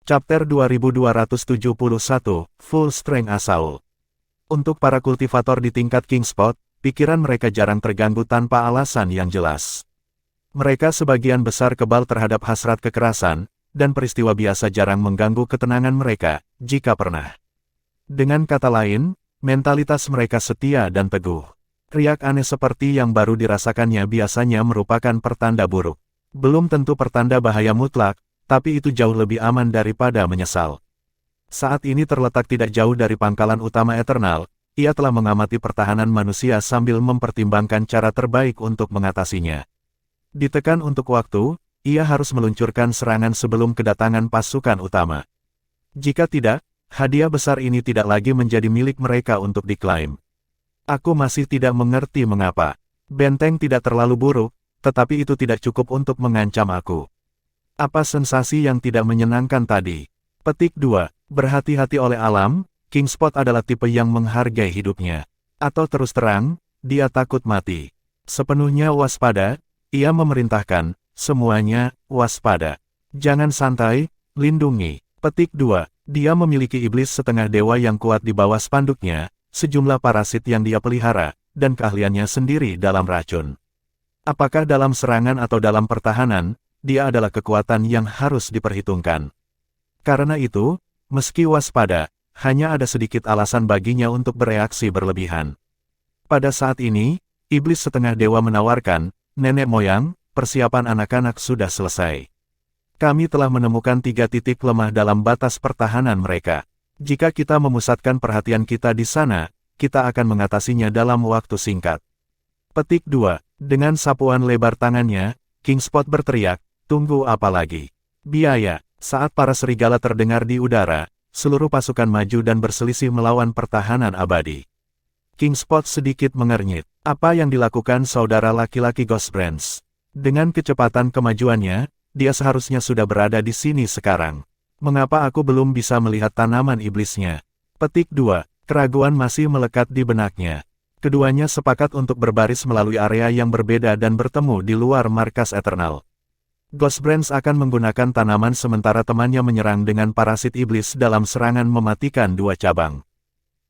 Chapter 2271, Full Strength Assault. Untuk para kultivator di tingkat King Spot, pikiran mereka jarang terganggu tanpa alasan yang jelas. Mereka sebagian besar kebal terhadap hasrat kekerasan, dan peristiwa biasa jarang mengganggu ketenangan mereka, jika pernah. Dengan kata lain, mentalitas mereka setia dan teguh. Riak aneh seperti yang baru dirasakannya biasanya merupakan pertanda buruk. Belum tentu pertanda bahaya mutlak, tapi itu jauh lebih aman daripada menyesal. Saat ini terletak tidak jauh dari pangkalan utama Eternal, ia telah mengamati pertahanan manusia sambil mempertimbangkan cara terbaik untuk mengatasinya. Ditekan untuk waktu, ia harus meluncurkan serangan sebelum kedatangan pasukan utama. Jika tidak, hadiah besar ini tidak lagi menjadi milik mereka untuk diklaim. Aku masih tidak mengerti mengapa. Benteng tidak terlalu buruk, tetapi itu tidak cukup untuk mengancam aku. Apa sensasi yang tidak menyenangkan tadi? Petik 2. Berhati-hati oleh alam, King Spot adalah tipe yang menghargai hidupnya. Atau terus terang, dia takut mati. Sepenuhnya waspada, ia memerintahkan, semuanya, waspada. Jangan santai, lindungi. Petik 2. Dia memiliki iblis setengah dewa yang kuat di bawah spanduknya, sejumlah parasit yang dia pelihara, dan keahliannya sendiri dalam racun. Apakah dalam serangan atau dalam pertahanan, dia adalah kekuatan yang harus diperhitungkan. Karena itu, meski waspada, hanya ada sedikit alasan baginya untuk bereaksi berlebihan. Pada saat ini, iblis setengah dewa menawarkan, nenek moyang, persiapan anak-anak sudah selesai. Kami telah menemukan 3 titik lemah dalam batas pertahanan mereka. Jika kita memusatkan perhatian kita di sana, kita akan mengatasinya dalam waktu singkat. Petik 2. Dengan sapuan lebar tangannya, King Spot berteriak, tunggu apa lagi? Biaya. Saat para serigala terdengar di udara, seluruh pasukan maju dan berselisih melawan pertahanan abadi. King Spot sedikit mengernyit. Apa yang dilakukan saudara laki-laki Ghostbrands? Dengan kecepatan kemajuannya, dia seharusnya sudah berada di sini sekarang. Mengapa aku belum bisa melihat tanaman iblisnya? Petik 2. Keraguan masih melekat di benaknya. Keduanya sepakat untuk berbaris melalui area yang berbeda dan bertemu di luar markas Eternal. Ghostbrands akan menggunakan tanaman sementara temannya menyerang dengan parasit iblis dalam serangan mematikan 2 cabang.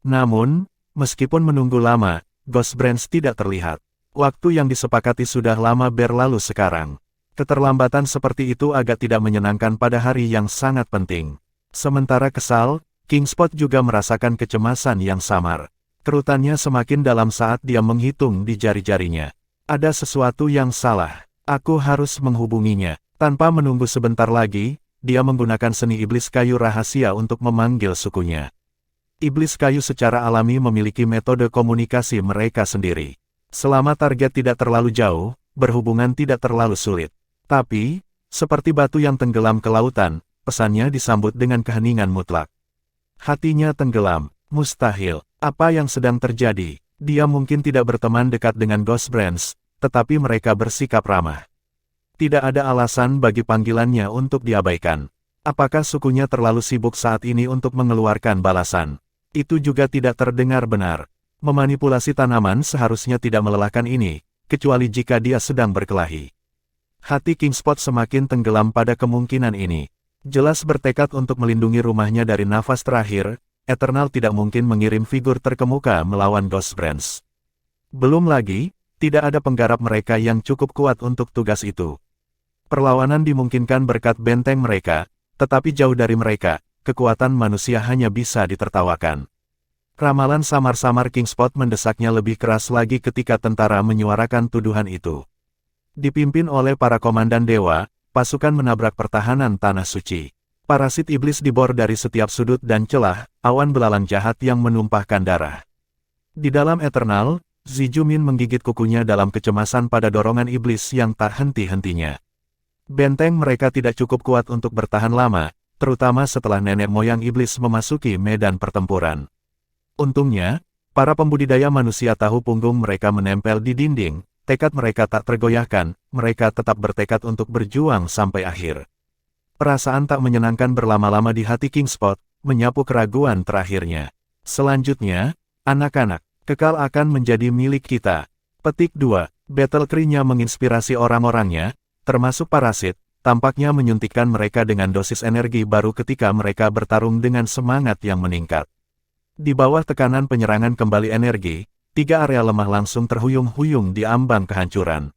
Namun, meskipun menunggu lama, Ghostbrands tidak terlihat. Waktu yang disepakati sudah lama berlalu sekarang. Keterlambatan seperti itu agak tidak menyenangkan pada hari yang sangat penting. Sementara kesal, King Spot juga merasakan kecemasan yang samar. Kerutannya semakin dalam saat dia menghitung di jari-jarinya. Ada sesuatu yang salah. Aku harus menghubunginya. Tanpa menunggu sebentar lagi, dia menggunakan seni iblis kayu rahasia untuk memanggil sukunya. Iblis kayu secara alami memiliki metode komunikasi mereka sendiri. Selama target tidak terlalu jauh, berhubungan tidak terlalu sulit. Tapi, seperti batu yang tenggelam ke lautan, pesannya disambut dengan keheningan mutlak. Hatinya tenggelam. Mustahil. Apa yang sedang terjadi? Dia mungkin tidak berteman dekat dengan Ghostbrands, tetapi mereka bersikap ramah. Tidak ada alasan bagi panggilannya untuk diabaikan. Apakah sukunya terlalu sibuk saat ini untuk mengeluarkan balasan? Itu juga tidak terdengar benar. Memanipulasi tanaman seharusnya tidak melelahkan ini, kecuali jika dia sedang berkelahi. Hati King Spot semakin tenggelam pada kemungkinan ini. Jelas bertekad untuk melindungi rumahnya dari nafas terakhir, Eternal tidak mungkin mengirim figur terkemuka melawan Ghostbrands. Belum lagi, tidak ada penggarap mereka yang cukup kuat untuk tugas itu. Perlawanan dimungkinkan berkat benteng mereka, tetapi jauh dari mereka, kekuatan manusia hanya bisa ditertawakan. Ramalan samar-samar King Spot mendesaknya lebih keras lagi ketika tentara menyuarakan tuduhan itu. Dipimpin oleh para komandan dewa, pasukan menabrak pertahanan tanah suci. Parasit iblis dibor dari setiap sudut dan celah, awan belalang jahat yang menumpahkan darah. Di dalam Eternal, Zijumin menggigit kukunya dalam kecemasan pada dorongan iblis yang tak henti-hentinya. Benteng mereka tidak cukup kuat untuk bertahan lama, terutama setelah nenek moyang iblis memasuki medan pertempuran. Untungnya, para pembudidaya manusia tahu punggung mereka menempel di dinding, tekad mereka tak tergoyahkan, mereka tetap bertekad untuk berjuang sampai akhir. Perasaan tak menyenangkan berlama-lama di hati King Spot, menyapu keraguan terakhirnya. Selanjutnya, anak-anak. Kekal akan menjadi milik kita. Petik 2. Battle Cry-nya menginspirasi orang-orangnya, termasuk parasit, tampaknya menyuntikkan mereka dengan dosis energi baru ketika mereka bertarung dengan semangat yang meningkat. Di bawah tekanan penyerangan kembali energi, 3 area lemah langsung terhuyung-huyung di ambang kehancuran.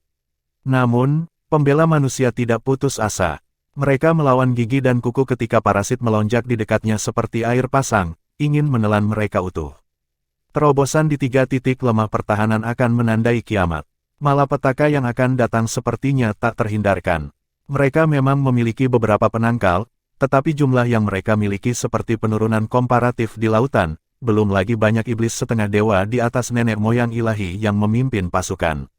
Namun, pembela manusia tidak putus asa. Mereka melawan gigi dan kuku ketika parasit melonjak di dekatnya seperti air pasang, ingin menelan mereka utuh. Terobosan di 3 titik lemah pertahanan akan menandai kiamat. Malapetaka yang akan datang sepertinya tak terhindarkan. Mereka memang memiliki beberapa penangkal, tetapi jumlah yang mereka miliki seperti penurunan komparatif di lautan, belum lagi banyak iblis setengah dewa di atas nenek moyang ilahi yang memimpin pasukan.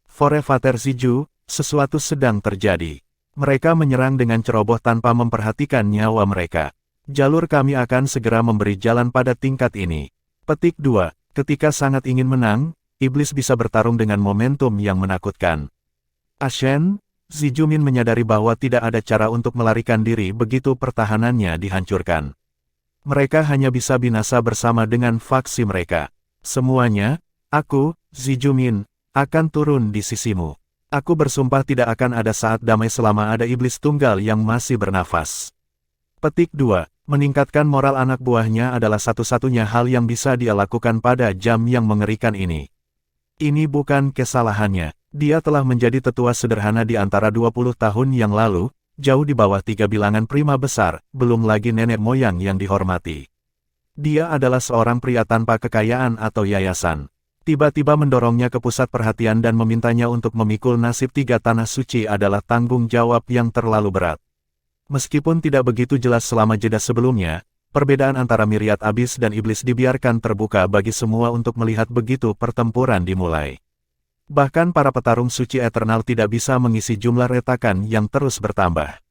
Forefather Ziju, sesuatu sedang terjadi. Mereka menyerang dengan ceroboh tanpa memperhatikan nyawa mereka. Jalur kami akan segera memberi jalan pada tingkat ini. Petik 2. Ketika sangat ingin menang, iblis bisa bertarung dengan momentum yang menakutkan. Ashen, Zijumin menyadari bahwa tidak ada cara untuk melarikan diri begitu pertahanannya dihancurkan. Mereka hanya bisa binasa bersama dengan faksi mereka. Semuanya, aku, Zijumin, akan turun di sisimu. Aku bersumpah tidak akan ada saat damai selama ada iblis tunggal yang masih bernafas. Petik 2. Meningkatkan moral anak buahnya adalah satu-satunya hal yang bisa dia lakukan pada jam yang mengerikan ini. Ini bukan kesalahannya. Dia telah menjadi tetua sederhana di antara 20 tahun yang lalu, jauh di bawah 3 bilangan prima besar, belum lagi nenek moyang yang dihormati. Dia adalah seorang pria tanpa kekayaan atau yayasan. Tiba-tiba mendorongnya ke pusat perhatian dan memintanya untuk memikul nasib 3 tanah suci adalah tanggung jawab yang terlalu berat. Meskipun tidak begitu jelas selama jeda sebelumnya, perbedaan antara Myriad Abyss dan Iblis dibiarkan terbuka bagi semua untuk melihat begitu pertempuran dimulai. Bahkan para petarung suci eternal tidak bisa mengisi jumlah retakan yang terus bertambah.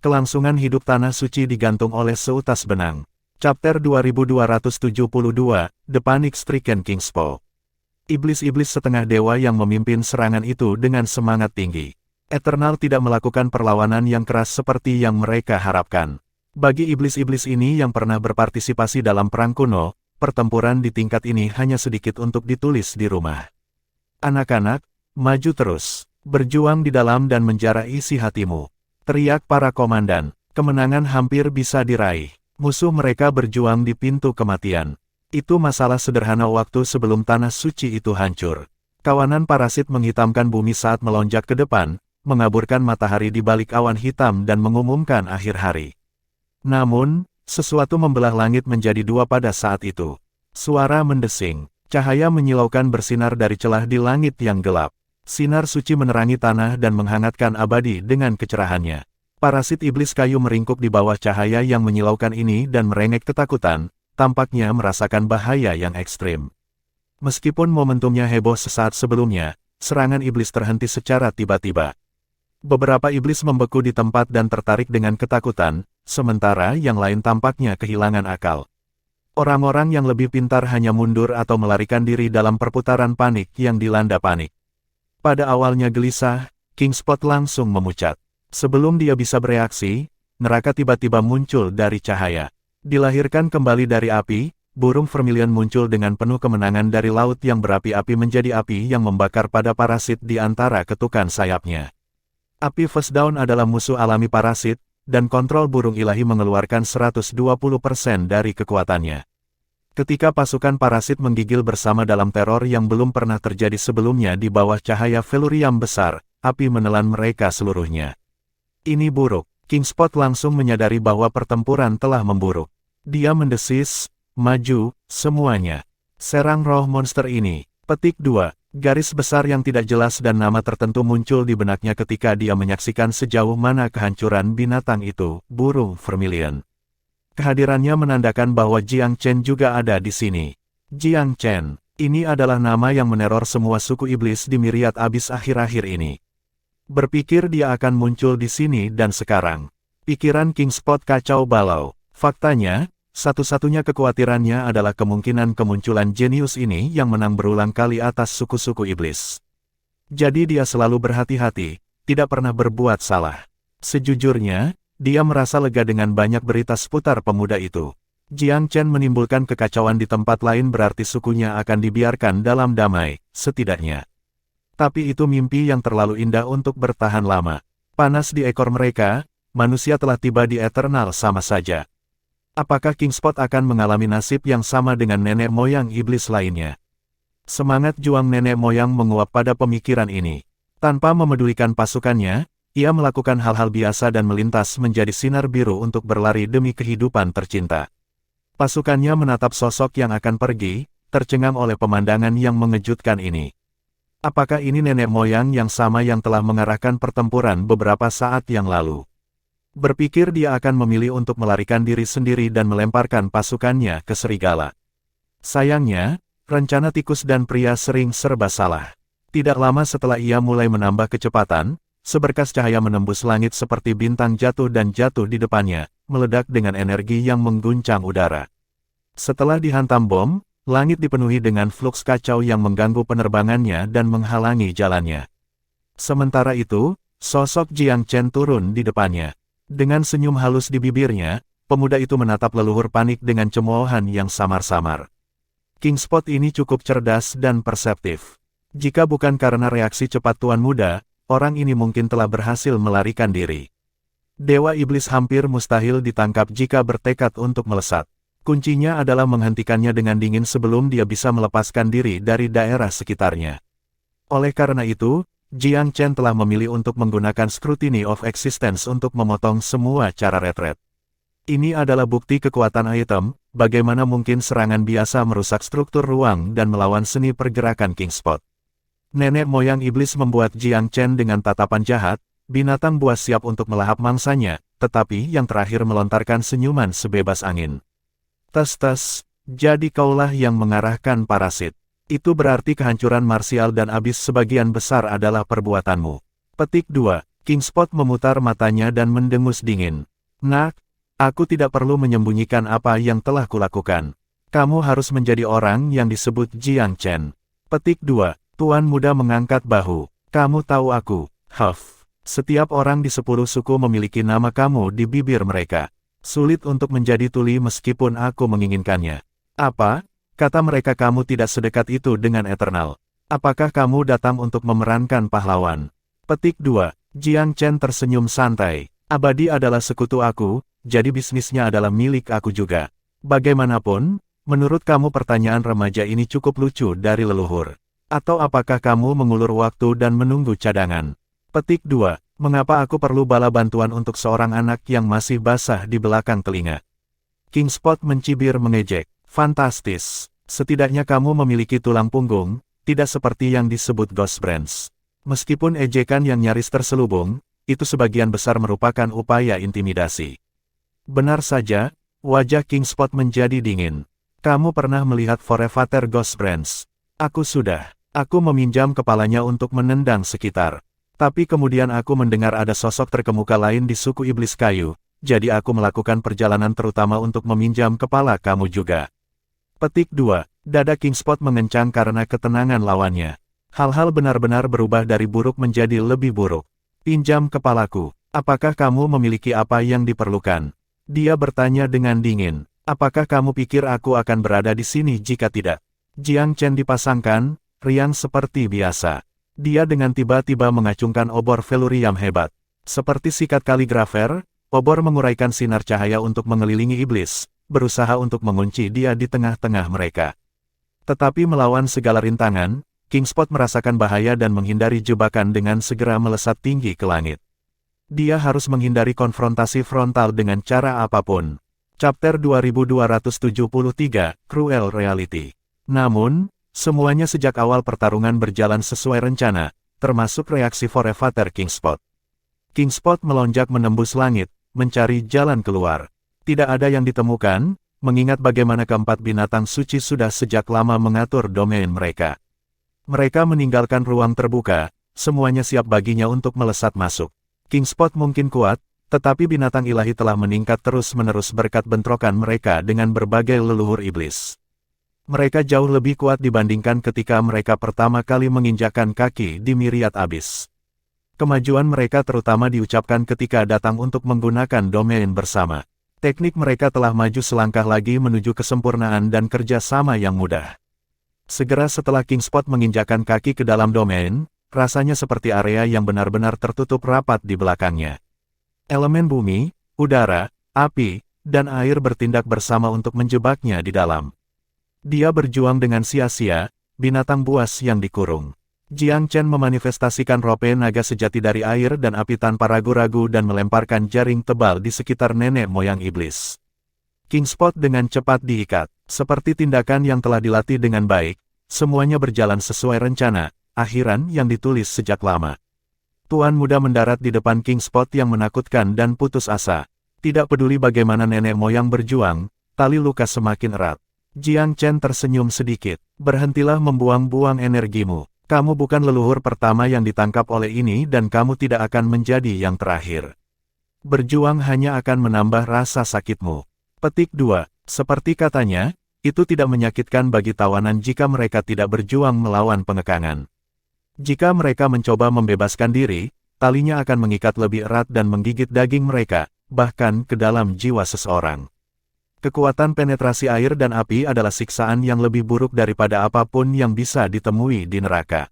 Kelangsungan hidup tanah suci digantung oleh seutas benang. Chapter 2272, The Panic-Stricken Kingspo. Iblis-iblis setengah dewa yang memimpin serangan itu dengan semangat tinggi. Eternal tidak melakukan perlawanan yang keras seperti yang mereka harapkan. Bagi iblis-iblis ini yang pernah berpartisipasi dalam perang kuno, pertempuran di tingkat ini hanya sedikit untuk ditulis di rumah. Anak-anak, maju terus, berjuang di dalam dan menjara isi hatimu. Teriak para komandan, kemenangan hampir bisa diraih. Musuh mereka berjuang di pintu kematian. Itu masalah sederhana waktu sebelum tanah suci itu hancur. Kawanan parasit menghitamkan bumi saat melonjak ke depan, mengaburkan matahari di balik awan hitam dan mengumumkan akhir hari. Namun, sesuatu membelah langit menjadi 2 pada saat itu. Suara mendesing, cahaya menyilaukan bersinar dari celah di langit yang gelap. Sinar suci menerangi tanah dan menghangatkan abadi dengan kecerahannya. Parasit iblis kayu meringkuk di bawah cahaya yang menyilaukan ini dan merengek ketakutan, tampaknya merasakan bahaya yang ekstrim. Meskipun momentumnya heboh sesaat sebelumnya, serangan iblis terhenti secara tiba-tiba. Beberapa iblis membeku di tempat dan tertarik dengan ketakutan, sementara yang lain tampaknya kehilangan akal. Orang-orang yang lebih pintar hanya mundur atau melarikan diri dalam perputaran panik yang dilanda panik. Pada awalnya gelisah, Kingspot langsung memucat. Sebelum dia bisa bereaksi, neraka tiba-tiba muncul dari cahaya. Dilahirkan kembali dari api, burung vermilion muncul dengan penuh kemenangan dari laut yang berapi-api menjadi api yang membakar pada parasit di antara ketukan sayapnya. Api First Dawn adalah musuh alami parasit, dan kontrol burung ilahi mengeluarkan 120% dari kekuatannya. Ketika pasukan parasit menggigil bersama dalam teror yang belum pernah terjadi sebelumnya di bawah cahaya Velurium besar, api menelan mereka seluruhnya. Ini buruk. Kingspot langsung menyadari bahwa pertempuran telah memburuk. Dia mendesis, maju, semuanya. Serang roh monster ini. Petik 2. Garis besar yang tidak jelas dan nama tertentu muncul di benaknya ketika dia menyaksikan sejauh mana kehancuran binatang itu, burung vermilion. Kehadirannya menandakan bahwa Jiang Chen juga ada di sini. Jiang Chen, ini adalah nama yang meneror semua suku iblis di Myriad Abyss akhir-akhir ini. Berpikir dia akan muncul di sini dan sekarang. Pikiran Kingspot kacau balau. Faktanya, satu-satunya kekhawatirannya adalah kemungkinan kemunculan jenius ini yang menang berulang kali atas suku-suku iblis. Jadi dia selalu berhati-hati, tidak pernah berbuat salah. Sejujurnya, dia merasa lega dengan banyak berita seputar pemuda itu. Jiang Chen menimbulkan kekacauan di tempat lain berarti sukunya akan dibiarkan dalam damai, setidaknya. Tapi itu mimpi yang terlalu indah untuk bertahan lama. Panas di ekor mereka, manusia telah tiba di Eternal sama saja. Apakah Kingspot akan mengalami nasib yang sama dengan nenek moyang iblis lainnya? Semangat juang nenek moyang menguap pada pemikiran ini. Tanpa memedulikan pasukannya, ia melakukan hal-hal biasa dan melintas menjadi sinar biru untuk berlari demi kehidupan tercinta. Pasukannya menatap sosok yang akan pergi, tercengang oleh pemandangan yang mengejutkan ini. Apakah ini nenek moyang yang sama yang telah mengarahkan pertempuran beberapa saat yang lalu? Berpikir dia akan memilih untuk melarikan diri sendiri dan melemparkan pasukannya ke serigala. Sayangnya, rencana tikus dan pria sering serba salah. Tidak lama setelah ia mulai menambah kecepatan, seberkas cahaya menembus langit seperti bintang jatuh dan jatuh di depannya, meledak dengan energi yang mengguncang udara. Setelah dihantam bom, langit dipenuhi dengan fluks kacau yang mengganggu penerbangannya dan menghalangi jalannya. Sementara itu, sosok Jiang Chen turun di depannya. Dengan senyum halus di bibirnya, pemuda itu menatap leluhur panik dengan cemoohan yang samar-samar. Kingspot ini cukup cerdas dan perseptif. Jika bukan karena reaksi cepat Tuan Muda, orang ini mungkin telah berhasil melarikan diri. Dewa Iblis hampir mustahil ditangkap jika bertekad untuk melesat. Kuncinya adalah menghentikannya dengan dingin sebelum dia bisa melepaskan diri dari daerah sekitarnya. Oleh karena itu, Jiang Chen telah memilih untuk menggunakan Scrutiny of Existence untuk memotong semua cara retret. Ini adalah bukti kekuatan item, bagaimana mungkin serangan biasa merusak struktur ruang dan melawan seni pergerakan Kingspot. Nenek moyang iblis membuat Jiang Chen dengan tatapan jahat, binatang buas siap untuk melahap mangsanya, tetapi yang terakhir melontarkan senyuman sebebas angin. Tes-tes, jadi kaulah yang mengarahkan parasit. Itu berarti kehancuran marsial dan abis sebagian besar adalah perbuatanmu. Petik 2. Kingspot memutar matanya dan mendengus dingin. Nak, aku tidak perlu menyembunyikan apa yang telah kulakukan. Kamu harus menjadi orang yang disebut Jiang Chen. Petik 2. Tuan Muda mengangkat bahu. Kamu tahu aku, Huff. Setiap orang di 10 suku memiliki nama kamu di bibir mereka. Sulit untuk menjadi tuli meskipun aku menginginkannya. Apa? Kata mereka kamu tidak sedekat itu dengan Eternal. Apakah kamu datang untuk memerankan pahlawan? Petik 2. Jiang Chen tersenyum santai. Abadi adalah sekutu aku, jadi bisnisnya adalah milik aku juga. Bagaimanapun, menurut kamu pertanyaan remaja ini cukup lucu dari leluhur. Atau apakah kamu mengulur waktu dan menunggu cadangan? Petik 2. Mengapa aku perlu bala bantuan untuk seorang anak yang masih basah di belakang telinga? Kingspot mencibir mengejek. Fantastis. Setidaknya kamu memiliki tulang punggung, tidak seperti yang disebut Ghost Brains. Meskipun ejekan yang nyaris terselubung, itu sebagian besar merupakan upaya intimidasi. Benar saja, wajah Kingspot menjadi dingin. Kamu pernah melihat Forefather Ghost Brains? Aku sudah. Aku meminjam kepalanya untuk menendang sekitar. Tapi kemudian aku mendengar ada sosok terkemuka lain di suku iblis kayu, jadi aku melakukan perjalanan terutama untuk meminjam kepala kamu juga. Petik 2. Dada Kingspot mengencang karena ketenangan lawannya. Hal-hal benar-benar berubah dari buruk menjadi lebih buruk. Pinjam kepalaku. Apakah kamu memiliki apa yang diperlukan? Dia bertanya dengan dingin. Apakah kamu pikir aku akan berada di sini jika tidak? Jiang Chen dipasangkan, riang seperti biasa. Dia dengan tiba-tiba mengacungkan obor velurium hebat. Seperti sikat kaligrafer, obor menguraikan sinar cahaya untuk mengelilingi iblis, berusaha untuk mengunci dia di tengah-tengah mereka. Tetapi melawan segala rintangan, Kingspot merasakan bahaya dan menghindari jebakan dengan segera melesat tinggi ke langit. Dia harus menghindari konfrontasi frontal dengan cara apapun. Chapter 2273, Cruel Reality. Namun, semuanya sejak awal pertarungan berjalan sesuai rencana, termasuk reaksi Forefather Kingspot. Kingspot melonjak menembus langit, mencari jalan keluar. Tidak ada yang ditemukan, mengingat bagaimana keempat binatang suci sudah sejak lama mengatur domain mereka. Mereka meninggalkan ruang terbuka, semuanya siap baginya untuk melesat masuk. Kingspot mungkin kuat, tetapi binatang ilahi telah meningkat terus-menerus berkat bentrokan mereka dengan berbagai leluhur iblis. Mereka jauh lebih kuat dibandingkan ketika mereka pertama kali menginjakkan kaki di Myriad Abyss. Kemajuan mereka terutama diucapkan ketika datang untuk menggunakan domain bersama. Teknik mereka telah maju selangkah lagi menuju kesempurnaan dan kerja sama yang mudah. Segera setelah Kingspot menginjakkan kaki ke dalam domain, rasanya seperti area yang benar-benar tertutup rapat di belakangnya. Elemen bumi, udara, api, dan air bertindak bersama untuk menjebaknya di dalam. Dia berjuang dengan sia-sia, binatang buas yang dikurung. Jiang Chen memanifestasikan rope naga sejati dari air dan api tanpa ragu-ragu dan melemparkan jaring tebal di sekitar nenek moyang iblis. Kingspot dengan cepat diikat. Seperti tindakan yang telah dilatih dengan baik, semuanya berjalan sesuai rencana, akhiran yang ditulis sejak lama. Tuan muda mendarat di depan Kingspot yang menakutkan dan putus asa. Tidak peduli bagaimana nenek moyang berjuang, tali luka semakin erat. Jiang Chen tersenyum sedikit. Berhentilah membuang-buang energimu. Kamu bukan leluhur pertama yang ditangkap oleh ini dan kamu tidak akan menjadi yang terakhir. Berjuang hanya akan menambah rasa sakitmu. Petik 2. Seperti katanya, itu tidak menyakitkan bagi tawanan jika mereka tidak berjuang melawan pengekangan. Jika mereka mencoba membebaskan diri, talinya akan mengikat lebih erat dan menggigit daging mereka, bahkan ke dalam jiwa seseorang. Kekuatan penetrasi air dan api adalah siksaan yang lebih buruk daripada apapun yang bisa ditemui di neraka.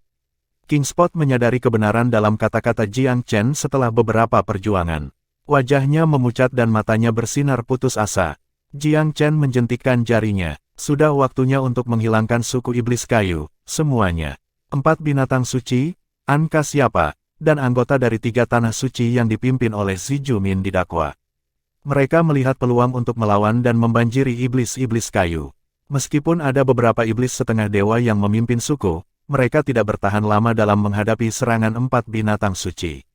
Kingspot menyadari kebenaran dalam kata-kata Jiang Chen setelah beberapa perjuangan. Wajahnya memucat dan matanya bersinar putus asa. Jiang Chen menjentikkan jarinya. Sudah waktunya untuk menghilangkan suku iblis kayu, semuanya. 4 binatang suci, Anka siapa, dan anggota dari 3 tanah suci yang dipimpin oleh Xi Jumin didakwa. Mereka melihat peluang untuk melawan dan membanjiri iblis-iblis kayu. Meskipun ada beberapa iblis setengah dewa yang memimpin suku, mereka tidak bertahan lama dalam menghadapi serangan 4 binatang suci.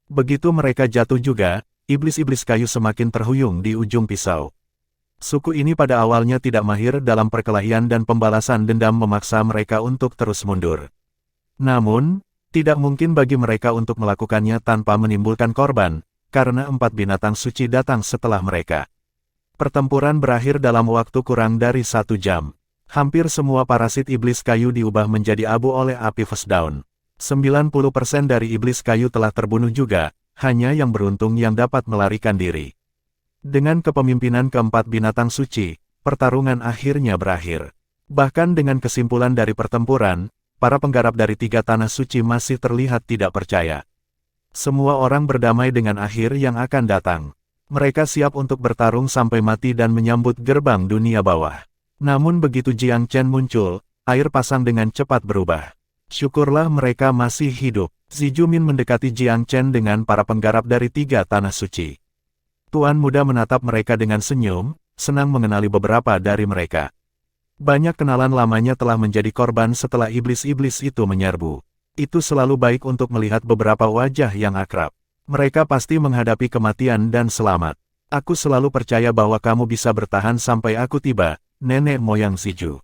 Begitu mereka jatuh juga, iblis-iblis kayu semakin terhuyung di ujung pisau. Suku ini pada awalnya tidak mahir dalam perkelahian dan pembalasan dendam memaksa mereka untuk terus mundur. Namun, tidak mungkin bagi mereka untuk melakukannya tanpa menimbulkan korban, karena 4 binatang suci datang setelah mereka. Pertempuran berakhir dalam waktu kurang dari 1 jam. Hampir semua parasit iblis kayu diubah menjadi abu oleh api Festdaun. 90% dari iblis kayu telah terbunuh juga, hanya yang beruntung yang dapat melarikan diri. Dengan kepemimpinan keempat binatang suci, pertarungan akhirnya berakhir. Bahkan dengan kesimpulan dari pertempuran, para penggarap dari 3 tanah suci masih terlihat tidak percaya. Semua orang berdamai dengan akhir yang akan datang. Mereka siap untuk bertarung sampai mati dan menyambut gerbang dunia bawah. Namun begitu Jiang Chen muncul, air pasang dengan cepat berubah. Syukurlah mereka masih hidup. Xi Jumin mendekati Jiang Chen dengan para penggarap dari 3 tanah suci. Tuan muda menatap mereka dengan senyum, senang mengenali beberapa dari mereka. Banyak kenalan lamanya telah menjadi korban setelah iblis-iblis itu menyerbu. Itu selalu baik untuk melihat beberapa wajah yang akrab. Mereka pasti menghadapi kematian dan selamat. Aku selalu percaya bahwa kamu bisa bertahan sampai aku tiba, nenek moyang Ziju.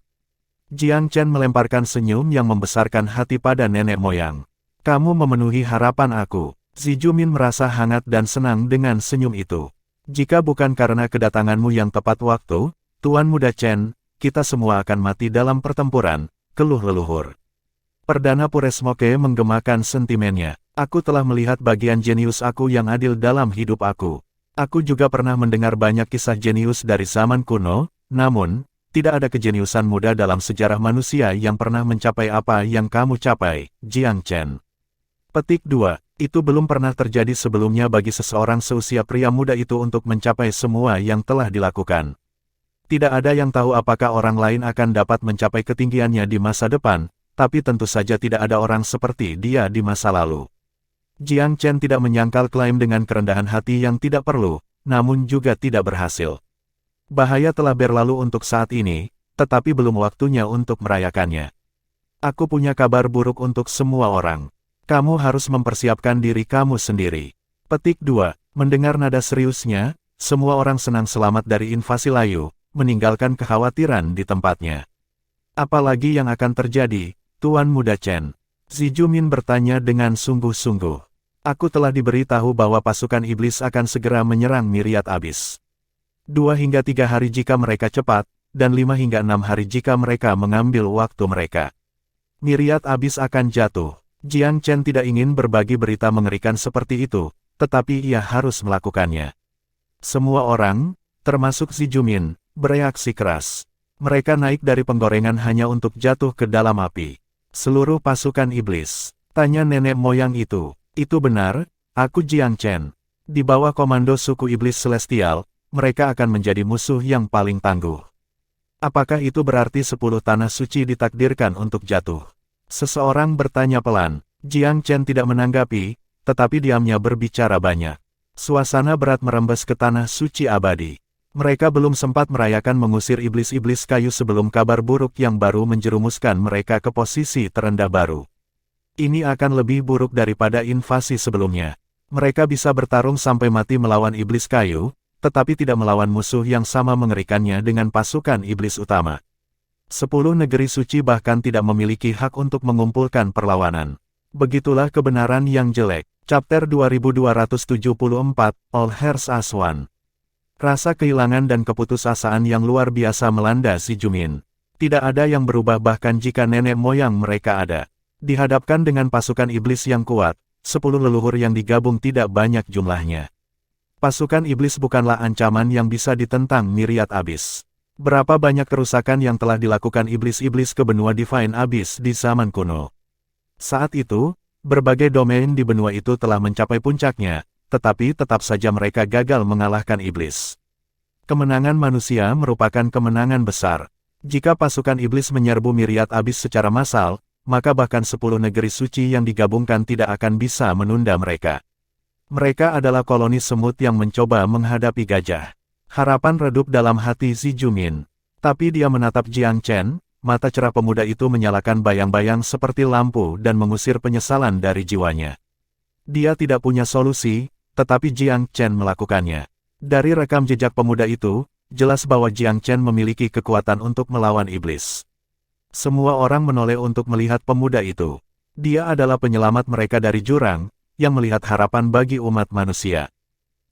Jiang Chen melemparkan senyum yang membesarkan hati pada nenek moyang. Kamu memenuhi harapan aku. Xi Jumin merasa hangat dan senang dengan senyum itu. Jika bukan karena kedatanganmu yang tepat waktu, Tuan Muda Chen, kita semua akan mati dalam pertempuran, keluh leluhur. Perdana Puresmoke menggemakan sentimennya. Aku telah melihat bagian jenius aku yang adil dalam hidup aku. Aku juga pernah mendengar banyak kisah jenius dari zaman kuno, namun, tidak ada kejeniusan muda dalam sejarah manusia yang pernah mencapai apa yang kamu capai, Jiang Chen. Petik 2. Itu belum pernah terjadi sebelumnya bagi seseorang seusia pria muda itu untuk mencapai semua yang telah dilakukan. Tidak ada yang tahu apakah orang lain akan dapat mencapai ketinggiannya di masa depan, tapi tentu saja tidak ada orang seperti dia di masa lalu. Jiang Chen tidak menyangkal klaim dengan kerendahan hati yang tidak perlu, namun juga tidak berhasil. Bahaya telah berlalu untuk saat ini, tetapi belum waktunya untuk merayakannya. Aku punya kabar buruk untuk semua orang. Kamu harus mempersiapkan diri kamu sendiri. Petik 2. Mendengar nada seriusnya, semua orang senang selamat dari invasi layu, meninggalkan kekhawatiran di tempatnya. Apalagi yang akan terjadi, Tuan Muda Chen? Xi Jumin bertanya dengan sungguh-sungguh. Aku telah diberitahu bahwa pasukan iblis akan segera menyerang Myriad Abyss. 2 hingga 3 hari jika mereka cepat, dan 5 hingga 6 hari jika mereka mengambil waktu mereka. Myriad Abyss akan jatuh. Jiang Chen tidak ingin berbagi berita mengerikan seperti itu, tetapi ia harus melakukannya. Semua orang, termasuk Xi Jumin, bereaksi keras. Mereka naik dari penggorengan hanya untuk jatuh ke dalam api. Seluruh pasukan iblis, Tanya nenek moyang itu. Itu benar, aku Jiang Chen. Di bawah komando suku iblis celestial, mereka akan menjadi musuh yang paling tangguh. Apakah itu berarti 10 tanah suci ditakdirkan untuk jatuh? Seseorang bertanya pelan. Jiang Chen tidak menanggapi, tetapi diamnya berbicara banyak. Suasana berat merembes ke tanah suci abadi. Mereka belum sempat merayakan mengusir iblis-iblis kayu sebelum kabar buruk yang baru menjerumuskan mereka ke posisi terendah baru. Ini akan lebih buruk daripada invasi sebelumnya. Mereka bisa bertarung sampai mati melawan iblis kayu, tetapi tidak melawan musuh yang sama mengerikannya dengan pasukan iblis utama. 10 negeri suci bahkan tidak memiliki hak untuk mengumpulkan perlawanan. Begitulah kebenaran yang jelek. Chapter 2274, All Hearts as One. Rasa kehilangan dan keputusasaan yang luar biasa melanda si Jumin. Tidak ada yang berubah bahkan jika nenek moyang mereka ada. Dihadapkan dengan pasukan iblis yang kuat, 10 leluhur yang digabung tidak banyak jumlahnya. Pasukan iblis bukanlah ancaman yang bisa ditentang Myriad Abyss. Berapa banyak kerusakan yang telah dilakukan iblis-iblis ke benua Divine Abyss di zaman kuno. Saat itu, berbagai domain di benua itu telah mencapai puncaknya, tetapi tetap saja mereka gagal mengalahkan iblis. Kemenangan manusia merupakan kemenangan besar. Jika pasukan iblis menyerbu Myriad Abyss secara massal, maka bahkan 10 negeri suci yang digabungkan tidak akan bisa menunda mereka. Mereka adalah koloni semut yang mencoba menghadapi gajah. Harapan redup dalam hati Xi Jumin. Tapi dia menatap Jiang Chen, mata cerah pemuda itu menyalakan bayang-bayang seperti lampu dan mengusir penyesalan dari jiwanya. Dia tidak punya solusi, tetapi Jiang Chen melakukannya. Dari rekam jejak pemuda itu, jelas bahwa Jiang Chen memiliki kekuatan untuk melawan iblis. Semua orang menoleh untuk melihat pemuda itu. Dia adalah penyelamat mereka dari jurang, yang melihat harapan bagi umat manusia.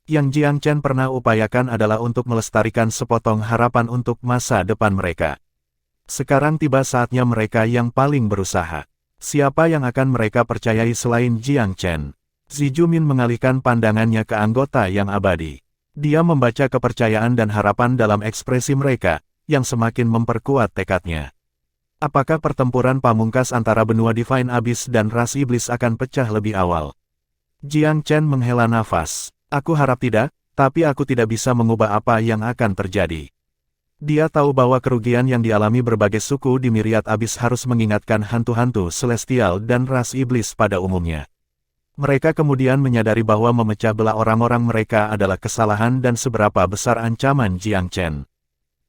Yang Jiang Chen pernah upayakan adalah untuk melestarikan sepotong harapan untuk masa depan mereka. Sekarang tiba saatnya mereka yang paling berusaha. Siapa yang akan mereka percayai selain Jiang Chen? Xi Jumin mengalihkan pandangannya ke anggota yang abadi. Dia membaca kepercayaan dan harapan dalam ekspresi mereka, yang semakin memperkuat tekadnya. Apakah pertempuran pamungkas antara benua Divine Abyss dan ras iblis akan pecah lebih awal? Jiang Chen menghela nafas. Aku harap tidak, tapi aku tidak bisa mengubah apa yang akan terjadi. Dia tahu bahwa kerugian yang dialami berbagai suku di Myriad Abyss harus mengingatkan hantu-hantu celestial dan ras iblis pada umumnya. Mereka kemudian menyadari bahwa memecah belah orang-orang mereka adalah kesalahan dan seberapa besar ancaman Jiang Chen.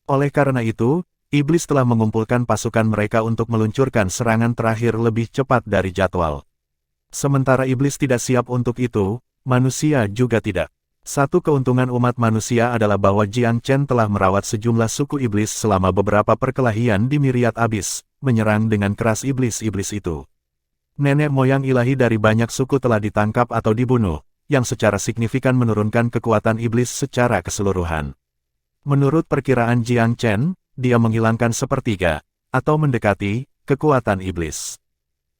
Oleh karena itu, iblis telah mengumpulkan pasukan mereka untuk meluncurkan serangan terakhir lebih cepat dari jadwal. Sementara iblis tidak siap untuk itu, manusia juga tidak. Satu keuntungan umat manusia adalah bahwa Jiang Chen telah merawat sejumlah suku iblis selama beberapa perkelahian di Myriad Abyss, menyerang dengan keras iblis-iblis itu. Nenek moyang ilahi dari banyak suku telah ditangkap atau dibunuh, yang secara signifikan menurunkan kekuatan iblis secara keseluruhan. Menurut perkiraan Jiang Chen, dia menghilangkan sepertiga, atau mendekati, kekuatan iblis.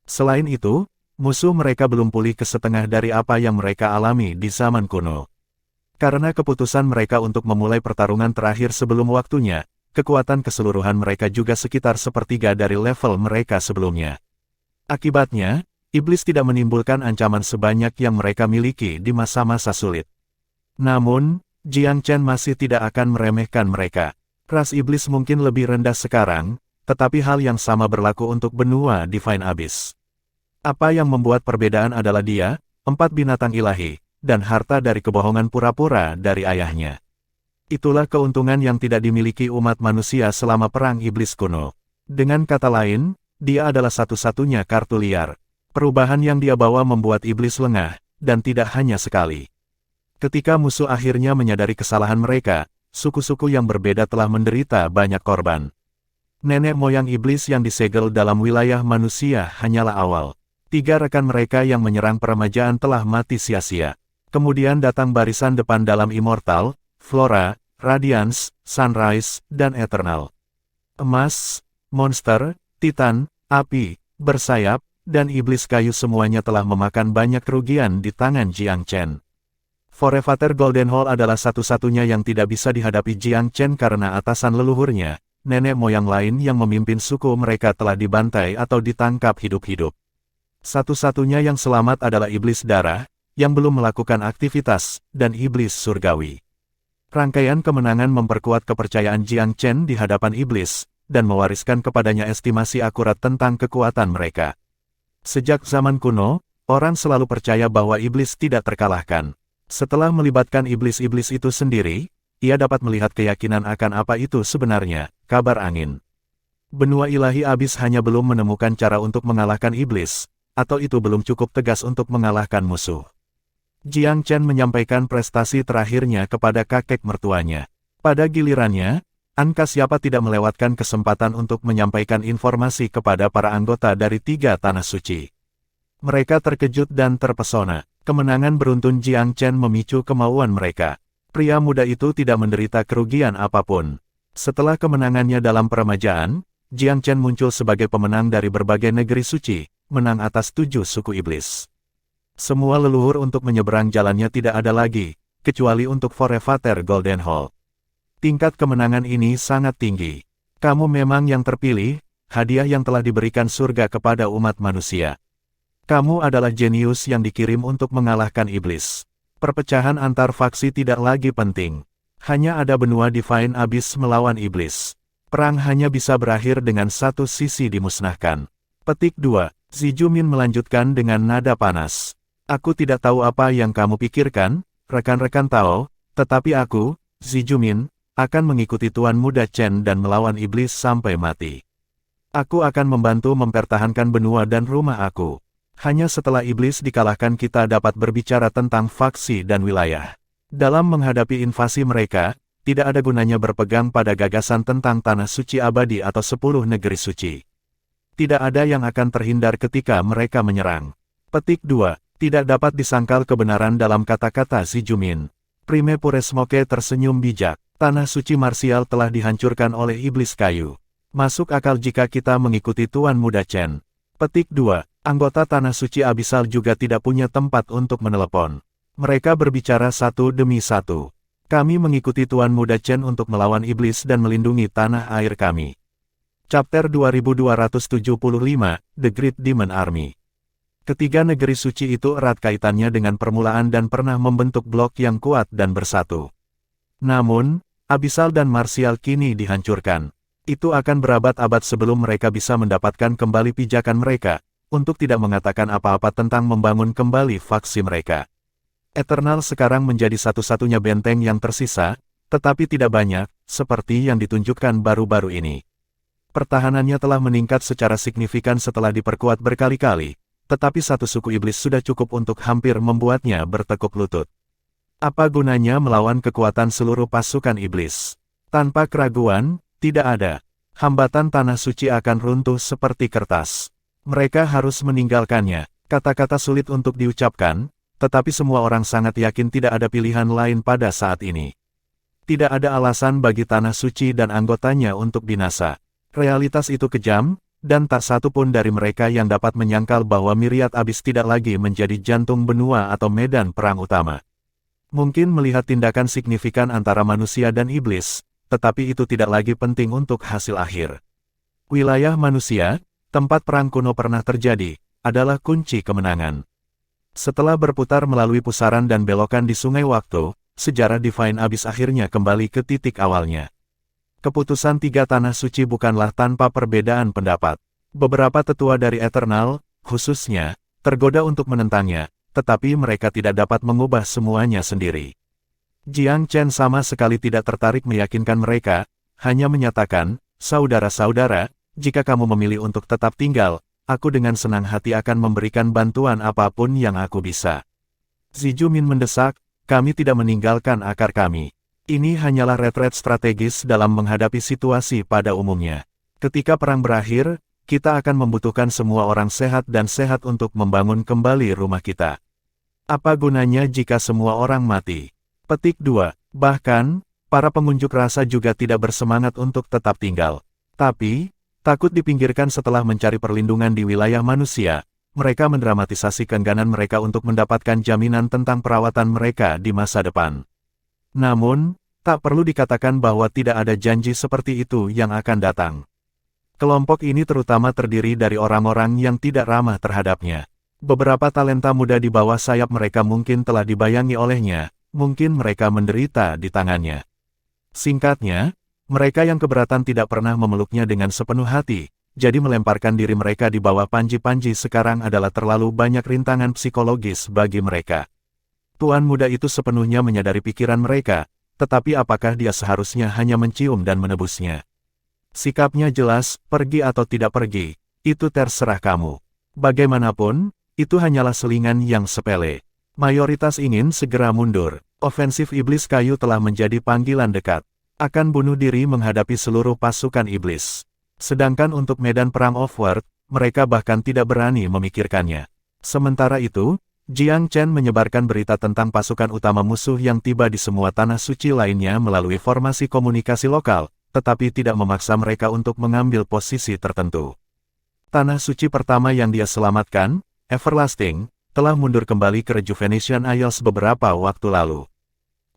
Selain itu, musuh mereka belum pulih ke setengah dari apa yang mereka alami di zaman kuno. Karena keputusan mereka untuk memulai pertarungan terakhir sebelum waktunya, kekuatan keseluruhan mereka juga sekitar sepertiga dari level mereka sebelumnya. Akibatnya, iblis tidak menimbulkan ancaman sebanyak yang mereka miliki di masa-masa sulit. Namun, Jiang Chen masih tidak akan meremehkan mereka. Ras iblis mungkin lebih rendah sekarang, tetapi hal yang sama berlaku untuk benua Divine Abyss. Apa yang membuat perbedaan adalah dia, 4 binatang ilahi, dan harta dari kebohongan pura-pura dari ayahnya. Itulah keuntungan yang tidak dimiliki umat manusia selama perang iblis kuno. Dengan kata lain, dia adalah satu-satunya kartu liar. Perubahan yang dia bawa membuat iblis lengah, dan tidak hanya sekali. Ketika musuh akhirnya menyadari kesalahan mereka, suku-suku yang berbeda telah menderita banyak korban. Nenek moyang iblis yang disegel dalam wilayah manusia hanyalah awal. 3 rekan mereka yang menyerang peremajaan telah mati sia-sia. Kemudian datang barisan depan dalam Immortal, Flora, Radiance, Sunrise, dan Eternal. Emas, monster, titan, api, bersayap, dan iblis kayu semuanya telah memakan banyak kerugian di tangan Jiang Chen. Forefather Golden Hall adalah satu-satunya yang tidak bisa dihadapi Jiang Chen karena atasan leluhurnya, nenek moyang lain yang memimpin suku mereka telah dibantai atau ditangkap hidup-hidup. Satu-satunya yang selamat adalah iblis darah, yang belum melakukan aktivitas, dan iblis surgawi. Rangkaian kemenangan memperkuat kepercayaan Jiang Chen di hadapan iblis, dan mewariskan kepadanya estimasi akurat tentang kekuatan mereka. Sejak zaman kuno, orang selalu percaya bahwa iblis tidak terkalahkan. Setelah melibatkan iblis-iblis itu sendiri, ia dapat melihat keyakinan akan apa itu sebenarnya, kabar angin. Benua ilahi abis hanya belum menemukan cara untuk mengalahkan iblis, atau itu belum cukup tegas untuk mengalahkan musuh. Jiang Chen menyampaikan prestasi terakhirnya kepada kakek mertuanya. Pada gilirannya, Anka siapa tidak melewatkan kesempatan untuk menyampaikan informasi kepada para anggota dari 3 tanah suci. Mereka terkejut dan terpesona. Kemenangan beruntun Jiang Chen memicu kemauan mereka. Pria muda itu tidak menderita kerugian apapun. Setelah kemenangannya dalam peremajaan, Jiang Chen muncul sebagai pemenang dari berbagai negeri suci, menang atas 7 suku iblis. Semua leluhur untuk menyeberang jalannya tidak ada lagi, kecuali untuk Forevater Golden Hall. Tingkat kemenangan ini sangat tinggi. Kamu memang yang terpilih, hadiah yang telah diberikan surga kepada umat manusia. Kamu adalah jenius yang dikirim untuk mengalahkan iblis. Perpecahan antar faksi tidak lagi penting. Hanya ada benua Divine Abyss melawan iblis. Perang hanya bisa berakhir dengan satu sisi dimusnahkan. Petik 2. Zijumin melanjutkan dengan nada panas. Aku tidak tahu apa yang kamu pikirkan, rekan-rekan Tao, tetapi aku, Zijumin, akan mengikuti Tuan Muda Chen dan melawan iblis sampai mati. Aku akan membantu mempertahankan benua dan rumah aku. Hanya setelah iblis dikalahkan kita dapat berbicara tentang faksi dan wilayah. Dalam menghadapi invasi mereka, tidak ada gunanya berpegang pada gagasan tentang tanah suci abadi atau 10 negeri suci. Tidak ada yang akan terhindar ketika mereka menyerang. Petik 2. Tidak dapat disangkal kebenaran dalam kata-kata Zijumin. Prime Puresmoke tersenyum bijak. Tanah suci marsial telah dihancurkan oleh iblis kayu. Masuk akal jika kita mengikuti Tuan Muda Chen. Petik 2. Anggota tanah suci abisal juga tidak punya tempat untuk menelepon. Mereka berbicara satu demi satu. Kami mengikuti Tuan Muda Chen untuk melawan iblis dan melindungi tanah air kami. Chapter 2275, The Great Demon Army. Ketiga negeri suci itu erat kaitannya dengan permulaan dan pernah membentuk blok yang kuat dan bersatu. Namun, abisal dan marsial kini dihancurkan. Itu akan berabad-abad sebelum mereka bisa mendapatkan kembali pijakan mereka, untuk tidak mengatakan apa-apa tentang membangun kembali faksi mereka. Eternal sekarang menjadi satu-satunya benteng yang tersisa, tetapi tidak banyak, seperti yang ditunjukkan baru-baru ini. Pertahanannya telah meningkat secara signifikan setelah diperkuat berkali-kali, tetapi satu suku iblis sudah cukup untuk hampir membuatnya bertekuk lutut. Apa gunanya melawan kekuatan seluruh pasukan iblis? Tanpa keraguan, tidak ada. Hambatan tanah suci akan runtuh seperti kertas. Mereka harus meninggalkannya. Kata-kata sulit untuk diucapkan, tetapi semua orang sangat yakin tidak ada pilihan lain pada saat ini. Tidak ada alasan bagi tanah suci dan anggotanya untuk binasa. Realitas itu kejam, dan tak satu pun dari mereka yang dapat menyangkal bahwa Myriad Abyss tidak lagi menjadi jantung benua atau medan perang utama. Mungkin melihat tindakan signifikan antara manusia dan iblis, tetapi itu tidak lagi penting untuk hasil akhir. Wilayah manusia, tempat perang kuno pernah terjadi, adalah kunci kemenangan. Setelah berputar melalui pusaran dan belokan di sungai waktu, sejarah Divine Abyss akhirnya kembali ke titik awalnya. Keputusan 3 tanah suci bukanlah tanpa perbedaan pendapat. Beberapa tetua dari Eternal, khususnya, tergoda untuk menentangnya, tetapi mereka tidak dapat mengubah semuanya sendiri. Jiang Chen sama sekali tidak tertarik meyakinkan mereka, hanya menyatakan, saudara-saudara, jika kamu memilih untuk tetap tinggal, aku dengan senang hati akan memberikan bantuan apapun yang aku bisa. Zijumin mendesak, kami tidak meninggalkan akar kami. Ini hanyalah retret strategis dalam menghadapi situasi pada umumnya. Ketika perang berakhir, kita akan membutuhkan semua orang sehat dan sehat untuk membangun kembali rumah kita. Apa gunanya jika semua orang mati? Petik 2. Bahkan, para pengunjuk rasa juga tidak bersemangat untuk tetap tinggal. Tapi, takut dipinggirkan setelah mencari perlindungan di wilayah manusia, mereka mendramatisasi keengganan mereka untuk mendapatkan jaminan tentang perawatan mereka di masa depan. Namun, tak perlu dikatakan bahwa tidak ada janji seperti itu yang akan datang. Kelompok ini terutama terdiri dari orang-orang yang tidak ramah terhadapnya. Beberapa talenta muda di bawah sayap mereka mungkin telah dibayangi olehnya, mungkin mereka menderita di tangannya. Singkatnya, mereka yang keberatan tidak pernah memeluknya dengan sepenuh hati, jadi melemparkan diri mereka di bawah panji-panji sekarang adalah terlalu banyak rintangan psikologis bagi mereka. Tuan muda itu sepenuhnya menyadari pikiran mereka, tetapi apakah dia seharusnya hanya mencium dan menebusnya? Sikapnya jelas, pergi atau tidak pergi, itu terserah kamu. Bagaimanapun, itu hanyalah selingan yang sepele. Mayoritas ingin segera mundur. Ofensif iblis kayu telah menjadi panggilan dekat. Akan bunuh diri menghadapi seluruh pasukan iblis. Sedangkan untuk medan perang Offworld, mereka bahkan tidak berani memikirkannya. Sementara itu, Jiang Chen menyebarkan berita tentang pasukan utama musuh yang tiba di semua tanah suci lainnya melalui formasi komunikasi lokal, tetapi tidak memaksa mereka untuk mengambil posisi tertentu. Tanah suci pertama yang dia selamatkan, Everlasting, telah mundur kembali ke Rejuvenation Isles beberapa waktu lalu.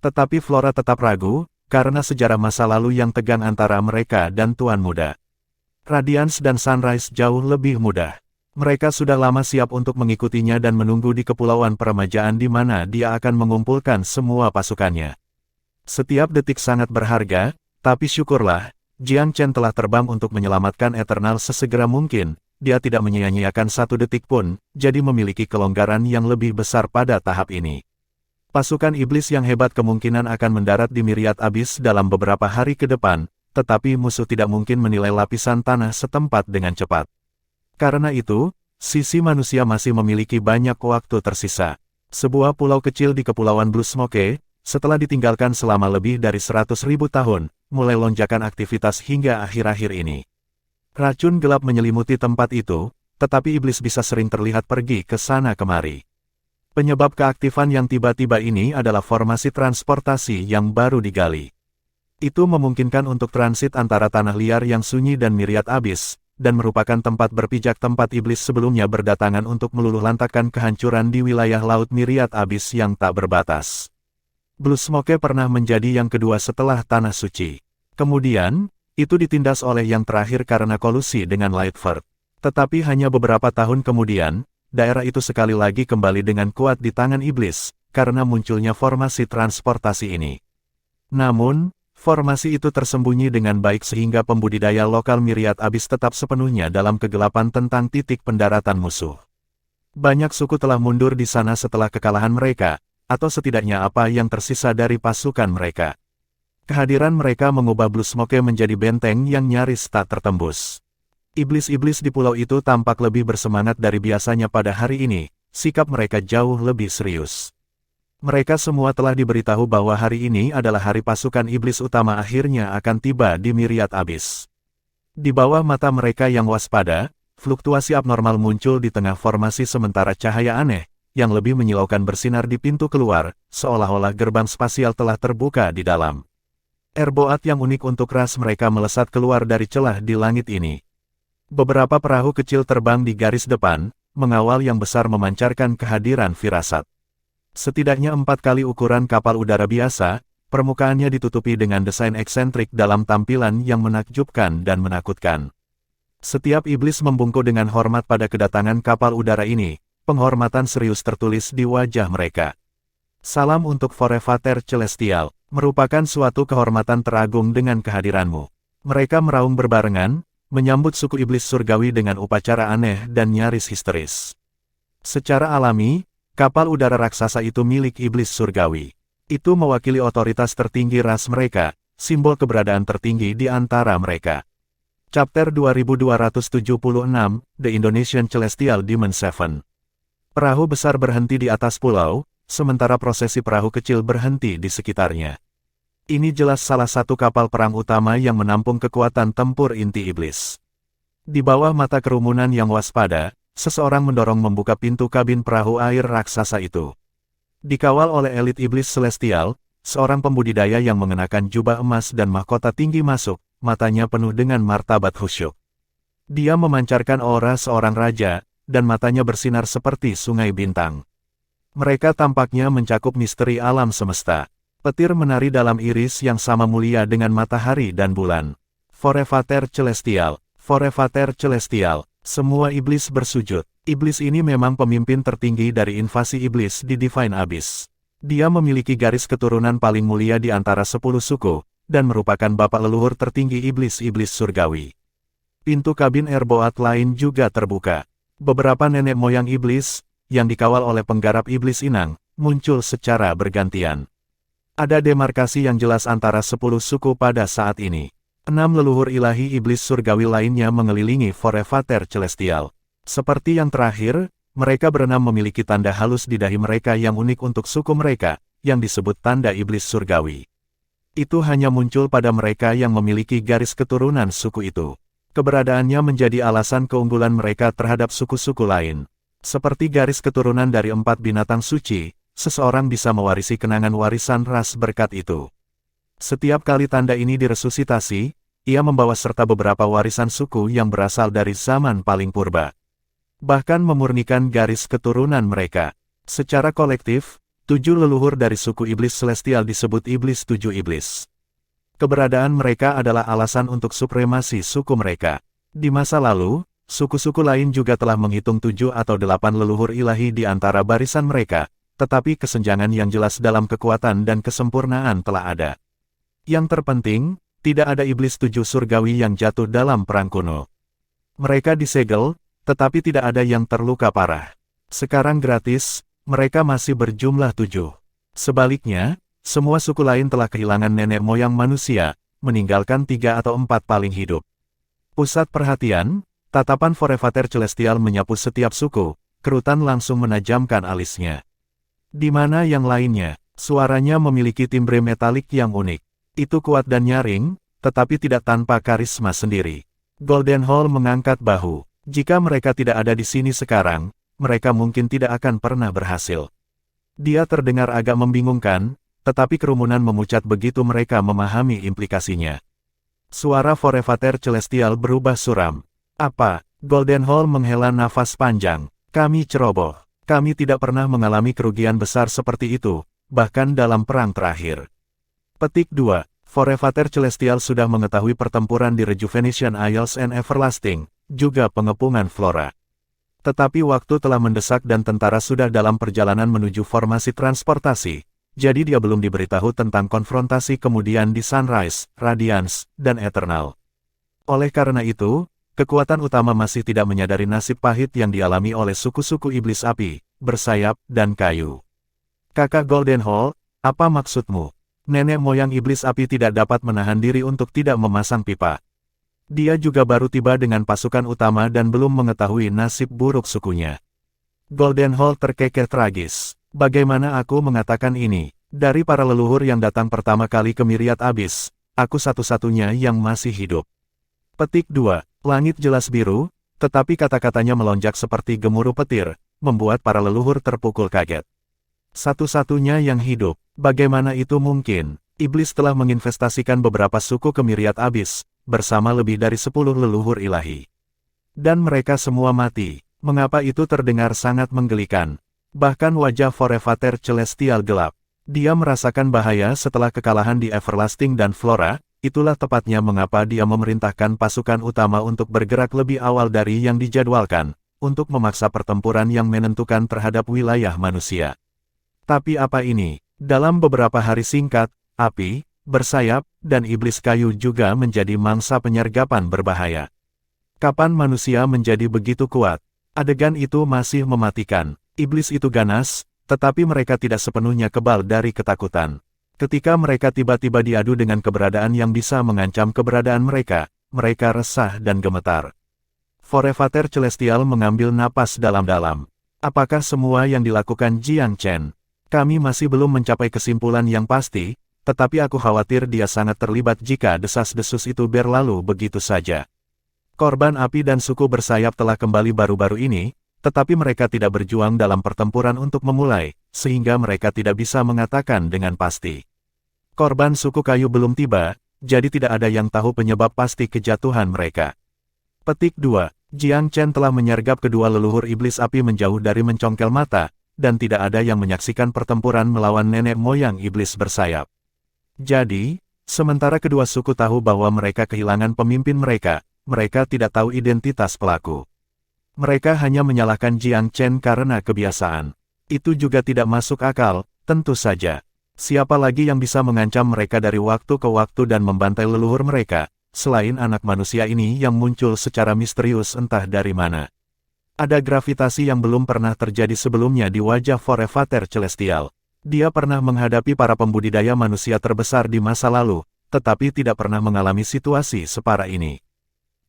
Tetapi Flora tetap ragu, karena sejarah masa lalu yang tegang antara mereka dan Tuan Muda. Radiance dan Sunrise jauh lebih mudah. Mereka sudah lama siap untuk mengikutinya dan menunggu di kepulauan peremajaan di mana dia akan mengumpulkan semua pasukannya. Setiap detik sangat berharga, tapi syukurlah, Jiang Chen telah terbang untuk menyelamatkan Eternal sesegera mungkin, dia tidak menyia-nyiakan satu detik pun, jadi memiliki kelonggaran yang lebih besar pada tahap ini. Pasukan iblis yang hebat kemungkinan akan mendarat di Myriad Abyss dalam beberapa hari ke depan, tetapi musuh tidak mungkin menilai lapisan tanah setempat dengan cepat. Karena itu, sisi manusia masih memiliki banyak waktu tersisa. Sebuah pulau kecil di Kepulauan Blue Smoke, setelah ditinggalkan selama lebih dari 100.000 tahun, mulai lonjakan aktivitas hingga akhir-akhir ini. Racun gelap menyelimuti tempat itu, tetapi iblis bisa sering terlihat pergi ke sana kemari. Penyebab keaktifan yang tiba-tiba ini adalah formasi transportasi yang baru digali. Itu memungkinkan untuk transit antara tanah liar yang sunyi dan Myriad Abyss, dan merupakan tempat berpijak tempat iblis sebelumnya berdatangan untuk meluluhlantakkan kehancuran di wilayah laut Myriad Abyss yang tak berbatas. Blue Smoke pernah menjadi yang kedua setelah Tanah Suci. Kemudian, itu ditindas oleh yang terakhir karena kolusi dengan Lightford. Tetapi hanya beberapa tahun kemudian, daerah itu sekali lagi kembali dengan kuat di tangan iblis, karena munculnya formasi transportasi ini. Namun, formasi itu tersembunyi dengan baik sehingga pembudidaya lokal Myriad Abyss tetap sepenuhnya dalam kegelapan tentang titik pendaratan musuh. Banyak suku telah mundur di sana setelah kekalahan mereka, atau setidaknya apa yang tersisa dari pasukan mereka. Kehadiran mereka mengubah Blue Smoke menjadi benteng yang nyaris tak tertembus. Iblis-iblis di pulau itu tampak lebih bersemangat dari biasanya pada hari ini, sikap mereka jauh lebih serius. Mereka semua telah diberitahu bahwa hari ini adalah hari pasukan iblis utama akhirnya akan tiba di Myriad Abyss. Di bawah mata mereka yang waspada, fluktuasi abnormal muncul di tengah formasi sementara cahaya aneh, yang lebih menyilaukan bersinar di pintu keluar, seolah-olah gerbang spasial telah terbuka di dalam. Airboat yang unik untuk ras mereka melesat keluar dari celah di langit ini. Beberapa perahu kecil terbang di garis depan, mengawal yang besar memancarkan kehadiran firasat. Setidaknya 4 kali ukuran kapal udara biasa, permukaannya ditutupi dengan desain eksentrik dalam tampilan yang menakjubkan dan menakutkan. Setiap iblis membungkuk dengan hormat pada kedatangan kapal udara ini, penghormatan serius tertulis di wajah mereka. Salam untuk Forevater Celestial, merupakan suatu kehormatan teragung dengan kehadiranmu. Mereka meraung berbarengan, menyambut suku iblis surgawi dengan upacara aneh dan nyaris histeris. Secara alami, kapal udara raksasa itu milik iblis surgawi. Itu mewakili otoritas tertinggi ras mereka, simbol keberadaan tertinggi di antara mereka. Chapter 2276, The Indonesian Celestial Demon 7. Perahu besar berhenti di atas pulau, sementara prosesi perahu kecil berhenti di sekitarnya. Ini jelas salah satu kapal perang utama yang menampung kekuatan tempur inti iblis. Di bawah mata kerumunan yang waspada, seseorang mendorong membuka pintu kabin perahu air raksasa itu. Dikawal oleh elit iblis celestial, seorang pembudidaya yang mengenakan jubah emas dan mahkota tinggi masuk, matanya penuh dengan martabat khusyuk. Dia memancarkan aura seorang raja, dan matanya bersinar seperti sungai bintang. Mereka tampaknya mencakup misteri alam semesta. Petir menari dalam iris yang sama mulia dengan matahari dan bulan. Forevater Celestial, Forefather Celestial, semua iblis bersujud. Iblis ini memang pemimpin tertinggi dari invasi iblis di Divine Abyss. Dia memiliki garis keturunan paling mulia di antara 10 suku, dan merupakan bapak leluhur tertinggi iblis-iblis surgawi. Pintu kabin Erboat lain juga terbuka. Beberapa nenek moyang iblis, yang dikawal oleh penggarap iblis inang, muncul secara bergantian. Ada demarkasi yang jelas antara 10 suku pada saat ini. 6 leluhur ilahi iblis surgawi lainnya mengelilingi Forefather Celestial. Seperti yang terakhir, mereka berenam memiliki tanda halus di dahi mereka yang unik untuk suku mereka, yang disebut tanda iblis surgawi. Itu hanya muncul pada mereka yang memiliki garis keturunan suku itu. Keberadaannya menjadi alasan keunggulan mereka terhadap suku-suku lain. Seperti garis keturunan dari 4 binatang suci, seseorang bisa mewarisi kenangan warisan ras berkat itu. Setiap kali tanda ini diresusitasi, ia membawa serta beberapa warisan suku yang berasal dari zaman paling purba. Bahkan memurnikan garis keturunan mereka. Secara kolektif, 7 leluhur dari suku iblis celestial disebut iblis 7 iblis. Keberadaan mereka adalah alasan untuk supremasi suku mereka. Di masa lalu, suku-suku lain juga telah menghitung 7 atau 8 leluhur ilahi di antara barisan mereka, tetapi kesenjangan yang jelas dalam kekuatan dan kesempurnaan telah ada. Yang terpenting, tidak ada iblis 7 surgawi yang jatuh dalam perang kuno. Mereka disegel, tetapi tidak ada yang terluka parah. Sekarang gratis, mereka masih berjumlah 7. Sebaliknya, semua suku lain telah kehilangan nenek moyang manusia, meninggalkan 3 atau 4 paling hidup. Pusat perhatian, tatapan Forefather Celestial menyapu setiap suku, kerutan langsung menajamkan alisnya. Di mana yang lainnya, suaranya memiliki timbre metalik yang unik. Itu kuat dan nyaring, tetapi tidak tanpa karisma sendiri. Golden Hall mengangkat bahu. Jika mereka tidak ada di sini sekarang, mereka mungkin tidak akan pernah berhasil. Dia terdengar agak membingungkan, tetapi kerumunan memucat begitu mereka memahami implikasinya. Suara Forefather Celestial berubah suram. Apa? Golden Hall menghela nafas panjang. Kami ceroboh. Kami tidak pernah mengalami kerugian besar seperti itu, bahkan dalam perang terakhir. Petik 2. Forefather Celestial sudah mengetahui pertempuran di Rejuvenation Isles and Everlasting, juga pengepungan Flora. Tetapi waktu telah mendesak dan tentara sudah dalam perjalanan menuju formasi transportasi, jadi dia belum diberitahu tentang konfrontasi kemudian di Sunrise, Radiance, dan Eternal. Oleh karena itu, kekuatan utama masih tidak menyadari nasib pahit yang dialami oleh suku-suku iblis api, bersayap, dan kayu. Kakak Golden Hall, apa maksudmu? Nenek moyang iblis api tidak dapat menahan diri untuk tidak memasang pipa. Dia juga baru tiba dengan pasukan utama dan belum mengetahui nasib buruk sukunya. Golden Hall terkekeh tragis. Bagaimana aku mengatakan ini? Dari para leluhur yang datang pertama kali ke Myriad Abyss, aku satu-satunya yang masih hidup. Petik 2. Langit jelas biru, tetapi kata-katanya melonjak seperti gemuruh petir, membuat para leluhur terpukul kaget. Satu-satunya yang hidup. Bagaimana itu mungkin? Iblis telah menginvestasikan beberapa suku ke Myriad Abyss, bersama lebih dari 10 leluhur ilahi. Dan mereka semua mati. Mengapa itu terdengar sangat menggelikan? Bahkan wajah Forefather Celestial gelap. Dia merasakan bahaya setelah kekalahan di Everlasting dan Flora, itulah tepatnya mengapa dia memerintahkan pasukan utama untuk bergerak lebih awal dari yang dijadwalkan, untuk memaksa pertempuran yang menentukan terhadap wilayah manusia. Tapi apa ini? Dalam beberapa hari singkat, api, bersayap, dan iblis kayu juga menjadi mangsa penyergapan berbahaya. Kapan manusia menjadi begitu kuat? Adegan itu masih mematikan. Iblis itu ganas, tetapi mereka tidak sepenuhnya kebal dari ketakutan. Ketika mereka tiba-tiba diadu dengan keberadaan yang bisa mengancam keberadaan mereka, mereka resah dan gemetar. Forefather Celestial mengambil napas dalam-dalam. Apakah semua yang dilakukan Jiang Chen? Kami masih belum mencapai kesimpulan yang pasti, tetapi aku khawatir dia sangat terlibat jika desas-desus itu berlalu begitu saja. Korban api dan suku bersayap telah kembali baru-baru ini, tetapi mereka tidak berjuang dalam pertempuran untuk memulai, sehingga mereka tidak bisa mengatakan dengan pasti. Korban suku kayu belum tiba, jadi tidak ada yang tahu penyebab pasti kejatuhan mereka. Petik 2. Jiang Chen telah menyergap kedua leluhur iblis api menjauh dari mencongkel mata, dan tidak ada yang menyaksikan pertempuran melawan nenek moyang iblis bersayap. Jadi, sementara kedua suku tahu bahwa mereka kehilangan pemimpin mereka, mereka tidak tahu identitas pelaku. Mereka hanya menyalahkan Jiang Chen karena kebiasaan. Itu juga tidak masuk akal, tentu saja. Siapa lagi yang bisa mengancam mereka dari waktu ke waktu dan membantai leluhur mereka, selain anak manusia ini yang muncul secara misterius entah dari mana. Ada gravitasi yang belum pernah terjadi sebelumnya di wajah Forefather Celestial. Dia pernah menghadapi para pembudidaya manusia terbesar di masa lalu, tetapi tidak pernah mengalami situasi separah ini.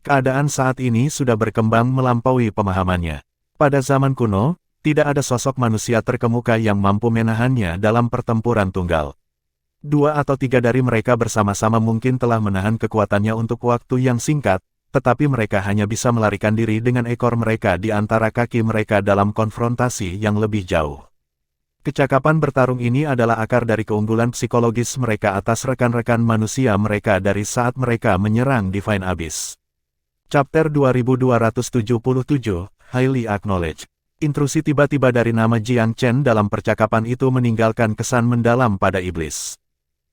Keadaan saat ini sudah berkembang melampaui pemahamannya. Pada zaman kuno, tidak ada sosok manusia terkemuka yang mampu menahannya dalam pertempuran tunggal. 2 atau 3 dari mereka bersama-sama mungkin telah menahan kekuatannya untuk waktu yang singkat, tetapi mereka hanya bisa melarikan diri dengan ekor mereka di antara kaki mereka dalam konfrontasi yang lebih jauh. Kecakapan bertarung ini adalah akar dari keunggulan psikologis mereka atas rekan-rekan manusia mereka dari saat mereka menyerang Divine Abyss. Chapter 2277, Highly Acknowledged. Intrusi tiba-tiba dari nama Jiang Chen dalam percakapan itu meninggalkan kesan mendalam pada iblis.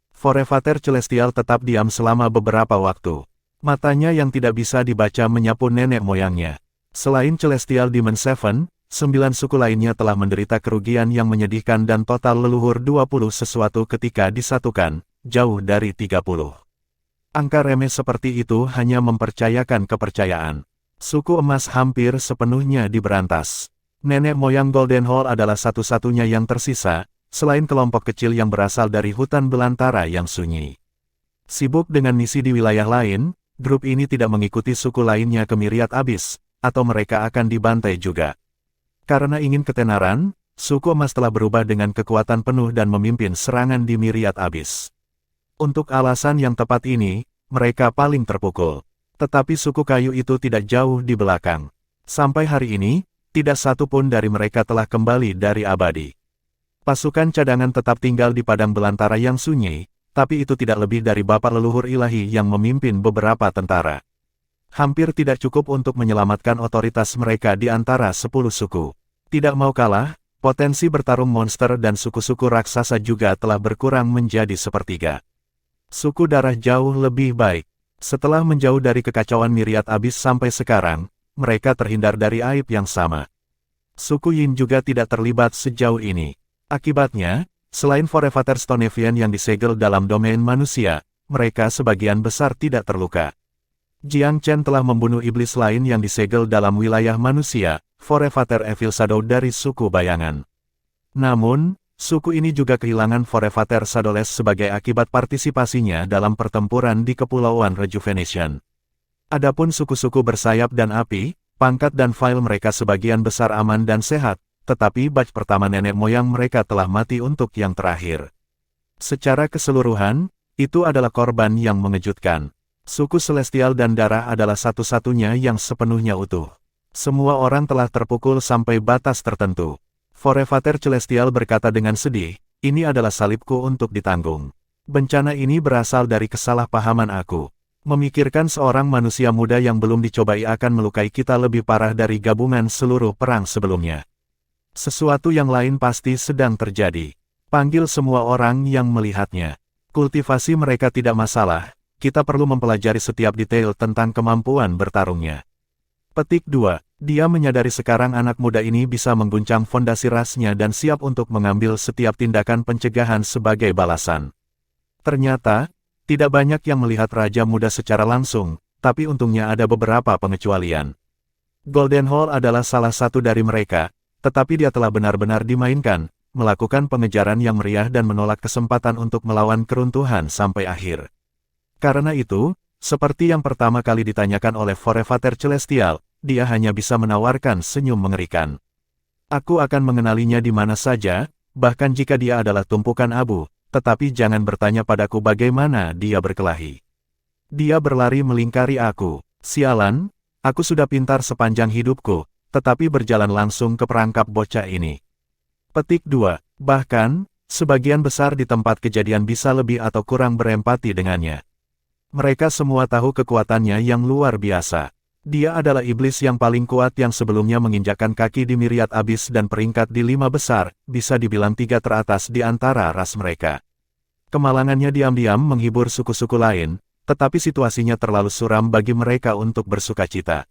Forefather Celestial tetap diam selama beberapa waktu. Matanya yang tidak bisa dibaca menyapu nenek moyangnya. Selain Celestial Demon 7, 9 suku lainnya telah menderita kerugian yang menyedihkan dan total leluhur 20 sesuatu ketika disatukan, jauh dari 30. Angka remeh seperti itu hanya mempercayakan kepercayaan. Suku emas hampir sepenuhnya diberantas. Nenek moyang Golden Hall adalah satu-satunya yang tersisa, selain kelompok kecil yang berasal dari hutan belantara yang sunyi. Sibuk dengan misi di wilayah lain, grup ini tidak mengikuti suku lainnya ke Myriad Abyss, atau mereka akan dibantai juga. Karena ingin ketenaran, suku emas telah berubah dengan kekuatan penuh dan memimpin serangan di Myriad Abyss. Untuk alasan yang tepat ini, mereka paling terpukul. Tetapi suku kayu itu tidak jauh di belakang. Sampai hari ini, tidak satu pun dari mereka telah kembali dari abadi. Pasukan cadangan tetap tinggal di padang belantara yang sunyi, tapi itu tidak lebih dari bapak leluhur ilahi yang memimpin beberapa tentara. Hampir tidak cukup untuk menyelamatkan otoritas mereka di antara 10 suku. Tidak mau kalah, potensi bertarung monster dan suku-suku raksasa juga telah berkurang menjadi sepertiga. Suku darah jauh lebih baik. Setelah menjauh dari kekacauan Myriad Abyss sampai sekarang, mereka terhindar dari aib yang sama. Suku Yin juga tidak terlibat sejauh ini. Akibatnya, selain Forefather Stonevian yang disegel dalam domain manusia, mereka sebagian besar tidak terluka. Jiang Chen telah membunuh iblis lain yang disegel dalam wilayah manusia, Forefather Evil Shadow dari suku bayangan. Namun, suku ini juga kehilangan Forefather Shadowless sebagai akibat partisipasinya dalam pertempuran di Kepulauan Rejuvenation. Adapun suku-suku bersayap dan api, pangkat dan file mereka sebagian besar aman dan sehat, tetapi batch pertama nenek moyang mereka telah mati untuk yang terakhir. Secara keseluruhan, itu adalah korban yang mengejutkan. Suku Celestial dan Darah adalah satu-satunya yang sepenuhnya utuh. Semua orang telah terpukul sampai batas tertentu. Forefather Celestial berkata dengan sedih, ini adalah salibku untuk ditanggung. Bencana ini berasal dari kesalahpahaman aku. Memikirkan seorang manusia muda yang belum dicobai akan melukai kita lebih parah dari gabungan seluruh perang sebelumnya. Sesuatu yang lain pasti sedang terjadi. Panggil semua orang yang melihatnya. Kultivasi mereka tidak masalah, kita perlu mempelajari setiap detail tentang kemampuan bertarungnya. Petik 2. Dia menyadari sekarang anak muda ini bisa mengguncang fondasi rasnya dan siap untuk mengambil setiap tindakan pencegahan sebagai balasan. Ternyata, tidak banyak yang melihat Raja Muda secara langsung, tapi untungnya ada beberapa pengecualian. Golden Hall adalah salah satu dari mereka, tetapi dia telah benar-benar dimainkan, melakukan pengejaran yang meriah dan menolak kesempatan untuk melawan keruntuhan sampai akhir. Karena itu, seperti yang pertama kali ditanyakan oleh Forefather Celestial, dia hanya bisa menawarkan senyum mengerikan. Aku akan mengenalinya di mana saja, bahkan jika dia adalah tumpukan abu. Tetapi jangan bertanya padaku bagaimana dia berkelahi. Dia berlari melingkari aku. Sialan, aku sudah pintar sepanjang hidupku, tetapi berjalan langsung ke perangkap bocah ini. Petik 2. Bahkan, sebagian besar di tempat kejadian bisa lebih atau kurang berempati dengannya. Mereka semua tahu kekuatannya yang luar biasa. Dia adalah iblis yang paling kuat yang sebelumnya menginjakkan kaki di Myriad Abyss dan peringkat di 5 besar, bisa dibilang 3 teratas di antara ras mereka. Kemalangannya diam-diam menghibur suku-suku lain, tetapi situasinya terlalu suram bagi mereka untuk bersukacita.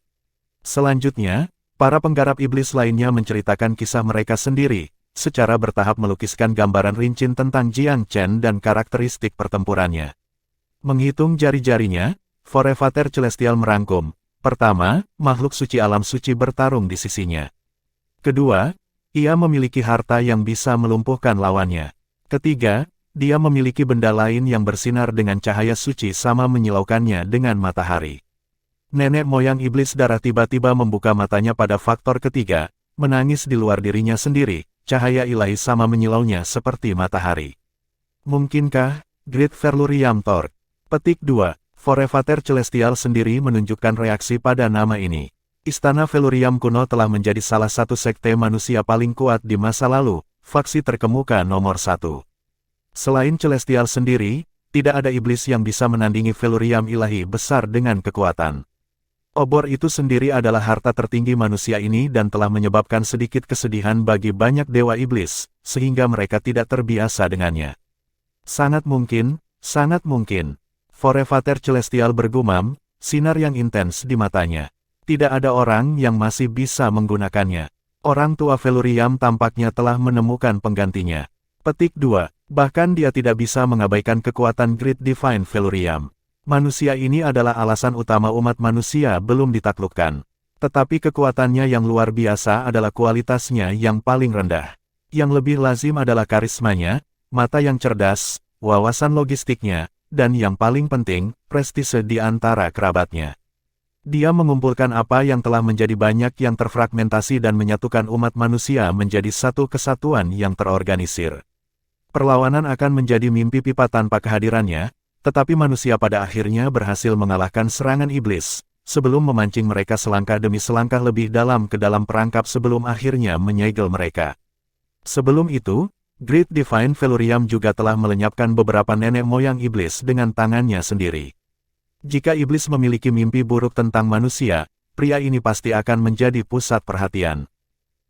Selanjutnya, para penggarap iblis lainnya menceritakan kisah mereka sendiri, secara bertahap melukiskan gambaran rinci tentang Jiang Chen dan karakteristik pertempurannya. Menghitung jari-jarinya, Forevater Celestial merangkum, pertama, makhluk suci alam suci bertarung di sisinya. Kedua, ia memiliki harta yang bisa melumpuhkan lawannya. Ketiga, dia memiliki benda lain yang bersinar dengan cahaya suci sama menyilaukannya dengan matahari. Nenek moyang iblis darah tiba-tiba membuka matanya pada faktor ketiga, menangis di luar dirinya sendiri, cahaya ilahi sama menyilaunya seperti matahari. Mungkinkah, Great Verluriam Torch? Petik 2. Forevater Celestial sendiri menunjukkan reaksi pada nama ini. Istana Veluriam kuno telah menjadi salah satu sekte manusia paling kuat di masa lalu, faksi terkemuka nomor 1. Selain Celestial sendiri, tidak ada iblis yang bisa menandingi Veluriam ilahi besar dengan kekuatan. Obor itu sendiri adalah harta tertinggi manusia ini dan telah menyebabkan sedikit kesedihan bagi banyak dewa iblis, sehingga mereka tidak terbiasa dengannya. Sangat mungkin, Forevater Celestial bergumam, sinar yang intens di matanya. Tidak ada orang yang masih bisa menggunakannya. Orang tua Veluriam tampaknya telah menemukan penggantinya. Petik 2. Bahkan dia tidak bisa mengabaikan kekuatan Great Divine Veluriam. Manusia ini adalah alasan utama umat manusia belum ditaklukkan. Tetapi kekuatannya yang luar biasa adalah kualitasnya yang paling rendah. Yang lebih lazim adalah karismanya, mata yang cerdas, wawasan logistiknya, dan yang paling penting, prestise di antara kerabatnya. Dia mengumpulkan apa yang telah menjadi banyak yang terfragmentasi dan menyatukan umat manusia menjadi satu kesatuan yang terorganisir. Perlawanan akan menjadi mimpi pipa tanpa kehadirannya, tetapi manusia pada akhirnya berhasil mengalahkan serangan iblis, sebelum memancing mereka selangkah demi selangkah lebih dalam ke dalam perangkap sebelum akhirnya menyegel mereka. Sebelum itu, Great Divine Veluriam juga telah melenyapkan beberapa nenek moyang iblis dengan tangannya sendiri. Jika iblis memiliki mimpi buruk tentang manusia, pria ini pasti akan menjadi pusat perhatian.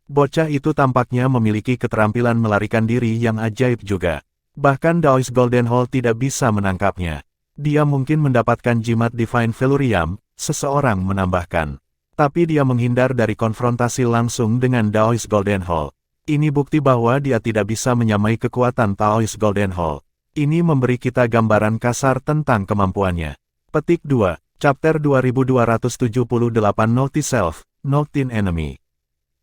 Bocah itu tampaknya memiliki keterampilan melarikan diri yang ajaib juga. Bahkan Daoist Golden Hall tidak bisa menangkapnya. Dia mungkin mendapatkan jimat Divine Veluriam, seseorang menambahkan. Tapi dia menghindar dari konfrontasi langsung dengan Daoist Golden Hall. Ini bukti bahwa dia tidak bisa menyamai kekuatan Daoist Golden Hall. Ini memberi kita gambaran kasar tentang kemampuannya. Petik 2, Chapter 2278 Naughty Self, Naughty Enemy.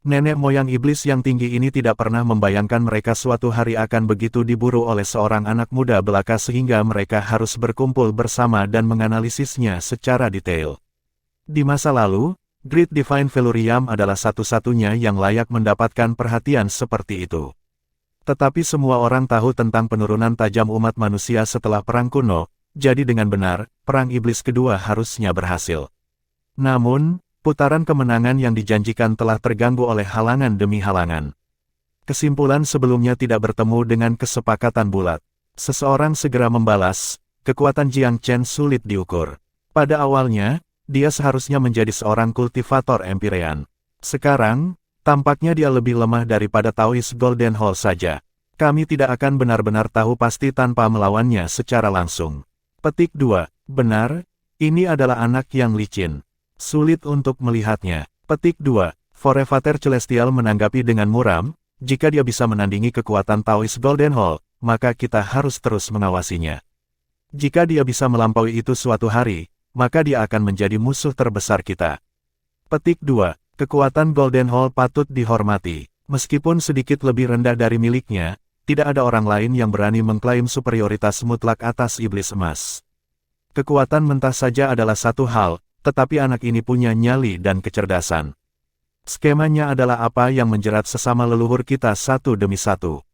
Nenek moyang iblis yang tinggi ini tidak pernah membayangkan mereka suatu hari akan begitu diburu oleh seorang anak muda belaka sehingga mereka harus berkumpul bersama dan menganalisisnya secara detail. Di masa lalu, Great Divine Veluriam adalah satu-satunya yang layak mendapatkan perhatian seperti itu. Tetapi semua orang tahu tentang penurunan tajam umat manusia setelah Perang Kuno, jadi dengan benar, Perang Iblis kedua harusnya berhasil. Namun, putaran kemenangan yang dijanjikan telah terganggu oleh halangan demi halangan. Kesimpulan sebelumnya tidak bertemu dengan kesepakatan bulat. Seseorang segera membalas, kekuatan Jiang Chen sulit diukur. Pada awalnya, dia seharusnya menjadi seorang kultivator Empyrean. Sekarang, tampaknya dia lebih lemah daripada Daoist Golden Hall saja. Kami tidak akan benar-benar tahu pasti tanpa melawannya secara langsung. Petik 2, benar, ini adalah anak yang licin. Sulit untuk melihatnya. Petik 2, Forevater Celestial menanggapi dengan muram, jika dia bisa menandingi kekuatan Daoist Golden Hall, maka kita harus terus mengawasinya. Jika dia bisa melampaui itu suatu hari, maka dia akan menjadi musuh terbesar kita. Petik 2, kekuatan Golden Hall patut dihormati. Meskipun sedikit lebih rendah dari miliknya, tidak ada orang lain yang berani mengklaim superioritas mutlak atas iblis emas. Kekuatan mentah saja adalah satu hal, tetapi anak ini punya nyali dan kecerdasan. Skemanya adalah apa yang menjerat sesama leluhur kita satu demi satu.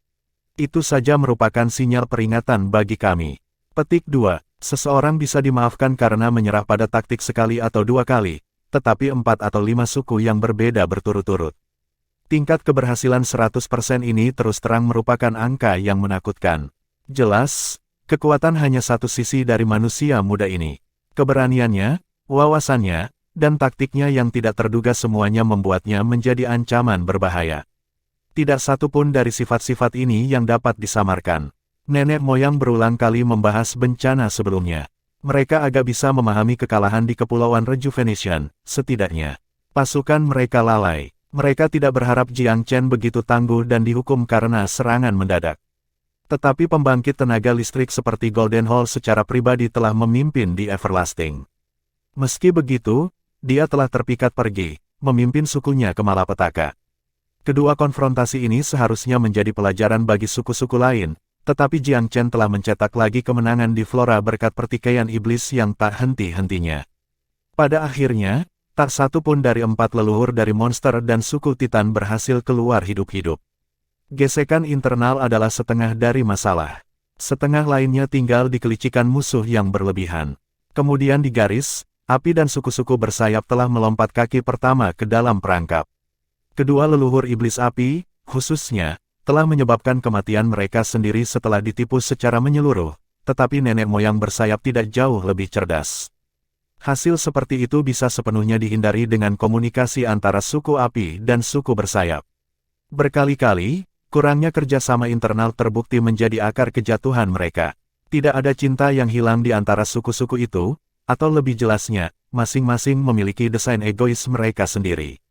Itu saja merupakan sinyal peringatan bagi kami. Petik 2, seseorang bisa dimaafkan karena menyerah pada taktik sekali atau dua kali, tetapi 4 atau 5 suku yang berbeda berturut-turut. Tingkat keberhasilan 100% ini terus terang merupakan angka yang menakutkan. Jelas, kekuatan hanya satu sisi dari manusia muda ini. Keberaniannya, wawasannya, dan taktiknya yang tidak terduga semuanya membuatnya menjadi ancaman berbahaya. Tidak satu pun dari sifat-sifat ini yang dapat disamarkan. Nenek moyang berulang kali membahas bencana sebelumnya. Mereka agak bisa memahami kekalahan di Kepulauan Rejuvenation, setidaknya. Pasukan mereka lalai. Mereka tidak berharap Jiang Chen begitu tangguh dan dihukum karena serangan mendadak. Tetapi pembangkit tenaga listrik seperti Golden Hall secara pribadi telah memimpin di Everlasting. Meski begitu, dia telah terpikat pergi, memimpin sukunya ke malapetaka. Kedua konfrontasi ini seharusnya menjadi pelajaran bagi suku-suku lain, tetapi Jiang Chen telah mencetak lagi kemenangan di Flora berkat pertikaian iblis yang tak henti-hentinya. Pada akhirnya, tak satu pun dari 4 leluhur dari monster dan suku Titan berhasil keluar hidup-hidup. Gesekan internal adalah setengah dari masalah. Setengah lainnya tinggal di kelicikan musuh yang berlebihan. Kemudian di garis, api dan suku-suku bersayap telah melompat kaki pertama ke dalam perangkap. Kedua leluhur iblis api, khususnya, telah menyebabkan kematian mereka sendiri setelah ditipu secara menyeluruh, tetapi nenek moyang bersayap tidak jauh lebih cerdas. Hasil seperti itu bisa sepenuhnya dihindari dengan komunikasi antara suku api dan suku bersayap. Berkali-kali, kurangnya kerjasama internal terbukti menjadi akar kejatuhan mereka. Tidak ada cinta yang hilang di antara suku-suku itu, atau lebih jelasnya, masing-masing memiliki desain egois mereka sendiri.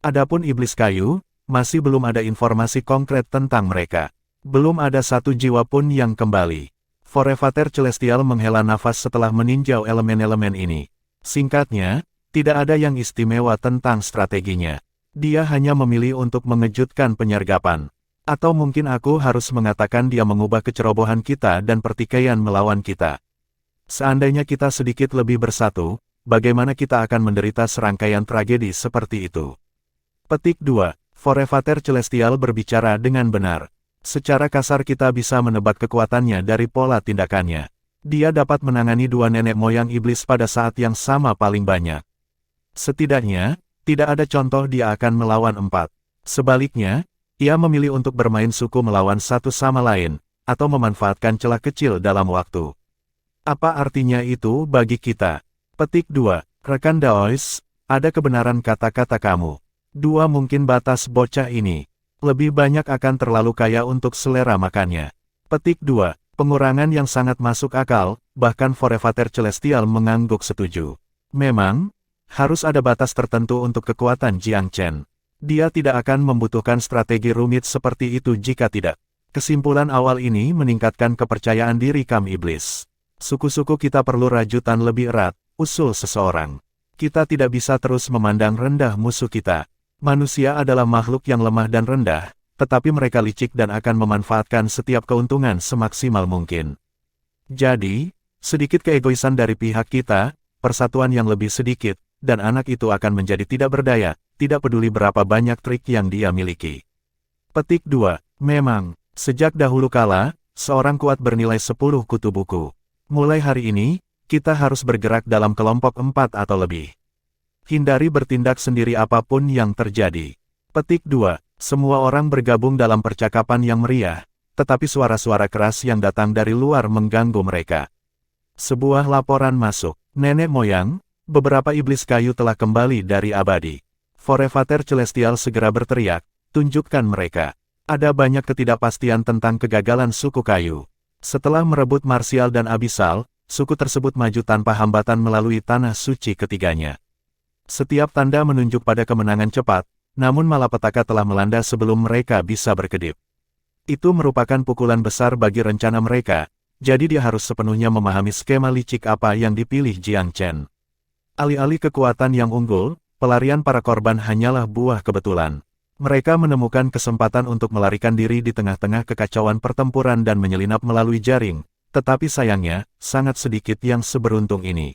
Adapun iblis kayu, masih belum ada informasi konkret tentang mereka. Belum ada satu jiwa pun yang kembali. Forevater Celestial menghela nafas setelah meninjau elemen-elemen ini. Singkatnya, tidak ada yang istimewa tentang strateginya. Dia hanya memilih untuk mengejutkan penyergapan. Atau mungkin aku harus mengatakan dia mengubah kecerobohan kita dan pertikaian melawan kita. Seandainya kita sedikit lebih bersatu, bagaimana kita akan menderita serangkaian tragedi seperti itu? Petik 2. Forevater Celestial berbicara dengan benar. Secara kasar kita bisa menebak kekuatannya dari pola tindakannya. Dia dapat menangani 2 nenek moyang iblis pada saat yang sama paling banyak. Setidaknya, tidak ada contoh dia akan melawan 4. Sebaliknya, ia memilih untuk bermain suku melawan satu sama lain, atau memanfaatkan celah kecil dalam waktu. Apa artinya itu bagi kita? Petik 2. Rekan Daois, ada kebenaran kata-kata kamu. 2 mungkin batas bocah ini. Lebih banyak akan terlalu kaya untuk selera makannya. Petik 2. Pengurangan yang sangat masuk akal, bahkan Forevater Celestial mengangguk setuju. Memang, harus ada batas tertentu untuk kekuatan Jiang Chen. Dia tidak akan membutuhkan strategi rumit seperti itu jika tidak. Kesimpulan awal ini meningkatkan kepercayaan diri kami iblis. Suku-suku kita perlu rajutan lebih erat, usul seseorang. Kita tidak bisa terus memandang rendah musuh kita. Manusia adalah makhluk yang lemah dan rendah, tetapi mereka licik dan akan memanfaatkan setiap keuntungan semaksimal mungkin. Jadi, sedikit keegoisan dari pihak kita, persatuan yang lebih sedikit, dan anak itu akan menjadi tidak berdaya, tidak peduli berapa banyak trik yang dia miliki. Petik 2. Memang, sejak dahulu kala, seorang kuat bernilai 10 kutu buku. Mulai hari ini, kita harus bergerak dalam kelompok 4 atau lebih. Hindari bertindak sendiri apapun yang terjadi. Petik 2. Semua orang bergabung dalam percakapan yang meriah, tetapi suara-suara keras yang datang dari luar mengganggu mereka. Sebuah laporan masuk. Nenek moyang, beberapa iblis kayu telah kembali dari abadi. Forevater Celestial segera berteriak, tunjukkan mereka. Ada banyak ketidakpastian tentang kegagalan suku kayu. Setelah merebut Martial dan Abyssal, suku tersebut maju tanpa hambatan melalui tanah suci ketiganya. Setiap tanda menunjuk pada kemenangan cepat, namun malapetaka telah melanda sebelum mereka bisa berkedip. Itu merupakan pukulan besar bagi rencana mereka, jadi dia harus sepenuhnya memahami skema licik apa yang dipilih Jiang Chen. Alih-alih kekuatan yang unggul, pelarian para korban hanyalah buah kebetulan. Mereka menemukan kesempatan untuk melarikan diri di tengah-tengah kekacauan pertempuran dan menyelinap melalui jaring, tetapi sayangnya, sangat sedikit yang seberuntung ini.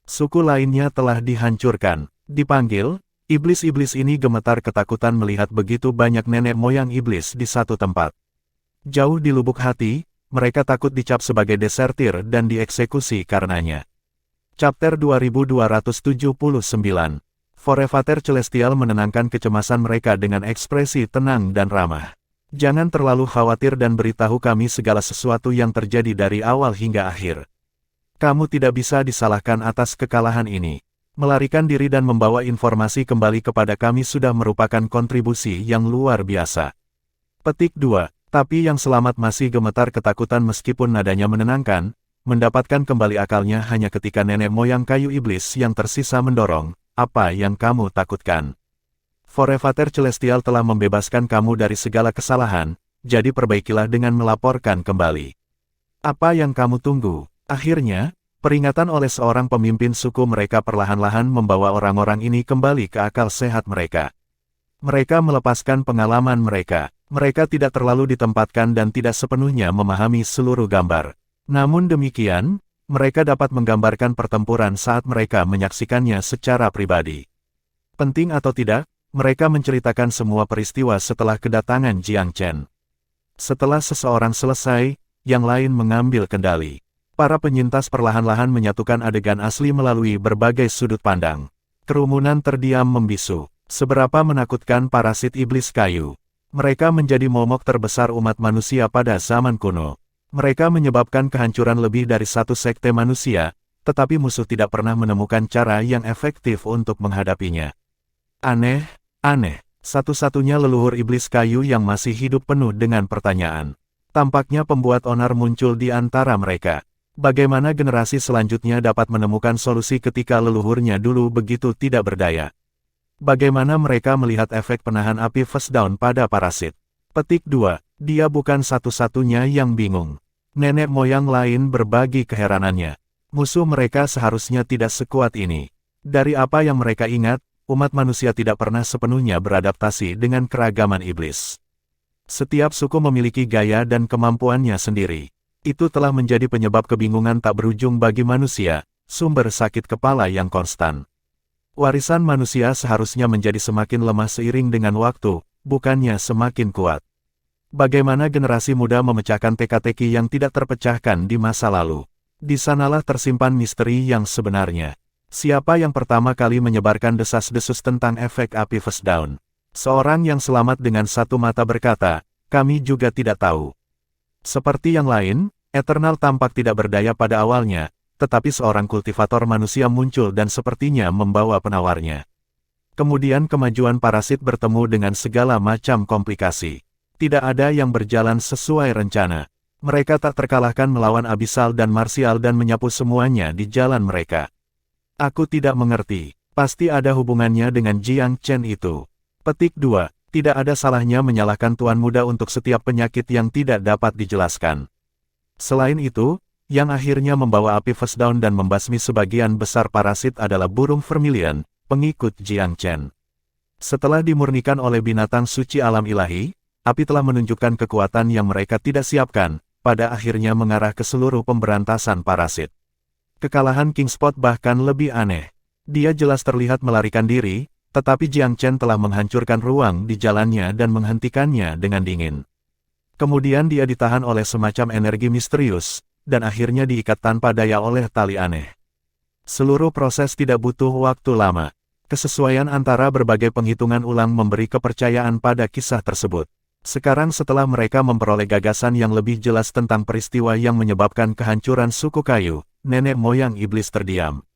Suku lainnya telah dihancurkan. Dipanggil, iblis-iblis ini gemetar ketakutan melihat begitu banyak nenek moyang iblis di satu tempat. Jauh di lubuk hati, mereka takut dicap sebagai desertir dan dieksekusi karenanya. Chapter 2279. Forevater Celestial menenangkan kecemasan mereka dengan ekspresi tenang dan ramah. Jangan terlalu khawatir dan beritahu kami segala sesuatu yang terjadi dari awal hingga akhir. Kamu tidak bisa disalahkan atas kekalahan ini. Melarikan diri dan membawa informasi kembali kepada kami sudah merupakan kontribusi yang luar biasa. Petik 2. Tapi yang selamat masih gemetar ketakutan meskipun nadanya menenangkan, mendapatkan kembali akalnya hanya ketika nenek moyang kayu iblis yang tersisa mendorong, "Apa yang kamu takutkan? Forevater Celestial telah membebaskan kamu dari segala kesalahan, jadi perbaikilah dengan melaporkan kembali. Apa yang kamu tunggu?" Akhirnya, peringatan oleh seorang pemimpin suku mereka perlahan-lahan membawa orang-orang ini kembali ke akal sehat mereka. Mereka melepaskan pengalaman mereka. Mereka tidak terlalu ditempatkan dan tidak sepenuhnya memahami seluruh gambar. Namun demikian, mereka dapat menggambarkan pertempuran saat mereka menyaksikannya secara pribadi. Penting atau tidak, mereka menceritakan semua peristiwa setelah kedatangan Jiang Chen. Setelah seseorang selesai, yang lain mengambil kendali. Para penyintas perlahan-lahan menyatukan adegan asli melalui berbagai sudut pandang. Kerumunan terdiam membisu. Seberapa menakutkan parasit iblis kayu. Mereka menjadi momok terbesar umat manusia pada zaman kuno. Mereka menyebabkan kehancuran lebih dari satu sekte manusia, tetapi musuh tidak pernah menemukan cara yang efektif untuk menghadapinya. Aneh, aneh. Satu-satunya leluhur iblis kayu yang masih hidup penuh dengan pertanyaan. Tampaknya pembuat onar muncul di antara mereka. Bagaimana generasi selanjutnya dapat menemukan solusi ketika leluhurnya dulu begitu tidak berdaya? Bagaimana mereka melihat efek penahan api First Dawn pada parasit? Petik 2. Dia bukan satu-satunya yang bingung. Nenek moyang lain berbagi keheranannya. Musuh mereka seharusnya tidak sekuat ini. Dari apa yang mereka ingat, umat manusia tidak pernah sepenuhnya beradaptasi dengan keragaman iblis. Setiap suku memiliki gaya dan kemampuannya sendiri. Itu telah menjadi penyebab kebingungan tak berujung bagi manusia, sumber sakit kepala yang konstan. Warisan manusia seharusnya menjadi semakin lemah seiring dengan waktu, bukannya semakin kuat. Bagaimana generasi muda memecahkan teka-teki yang tidak terpecahkan di masa lalu? Di sanalah tersimpan misteri yang sebenarnya. Siapa yang pertama kali menyebarkan desas-desus tentang efek api First Dawn? Seorang yang selamat dengan satu mata berkata, "Kami juga tidak tahu." Seperti yang lain, Eternal tampak tidak berdaya pada awalnya, tetapi seorang kultivator manusia muncul dan sepertinya membawa penawarnya. Kemudian kemajuan parasit bertemu dengan segala macam komplikasi. Tidak ada yang berjalan sesuai rencana. Mereka tak terkalahkan melawan Abyssal dan Martial dan menyapu semuanya di jalan mereka. Aku tidak mengerti, pasti ada hubungannya dengan Jiang Chen itu. Petik 2. Tidak ada salahnya menyalahkan Tuan Muda untuk setiap penyakit yang tidak dapat dijelaskan. Selain itu, yang akhirnya membawa api First Dawn dan membasmi sebagian besar parasit adalah burung vermilion, pengikut Jiang Chen. Setelah dimurnikan oleh binatang suci alam ilahi, api telah menunjukkan kekuatan yang mereka tidak siapkan, pada akhirnya mengarah ke seluruh pemberantasan parasit. Kekalahan Kingspot bahkan lebih aneh. Dia jelas terlihat melarikan diri, tetapi Jiang Chen telah menghancurkan ruang di jalannya dan menghentikannya dengan dingin. Kemudian dia ditahan oleh semacam energi misterius, dan akhirnya diikat tanpa daya oleh tali aneh. Seluruh proses tidak butuh waktu lama. Kesesuaian antara berbagai penghitungan ulang memberi kepercayaan pada kisah tersebut. Sekarang setelah mereka memperoleh gagasan yang lebih jelas tentang peristiwa yang menyebabkan kehancuran suku kayu, nenek moyang iblis terdiam.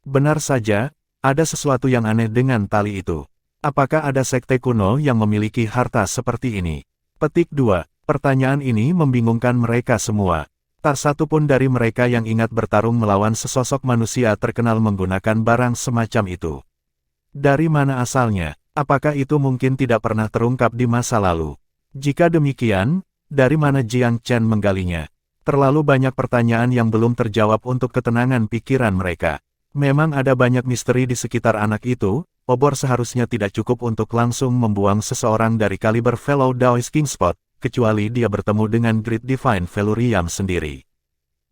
Benar saja, ada sesuatu yang aneh dengan tali itu. Apakah ada sekte kuno yang memiliki harta seperti ini? Petik 2. Pertanyaan ini membingungkan mereka semua. Tak satu pun dari mereka yang ingat bertarung melawan sesosok manusia terkenal menggunakan barang semacam itu. Dari mana asalnya? Apakah itu mungkin tidak pernah terungkap di masa lalu? Jika demikian, dari mana Jiang Chen menggalinya? Terlalu banyak pertanyaan yang belum terjawab untuk ketenangan pikiran mereka. Memang ada banyak misteri di sekitar anak itu, obor seharusnya tidak cukup untuk langsung membuang seseorang dari kaliber Fellow Daoist Kingspot, kecuali dia bertemu dengan Great Divine Velurium sendiri.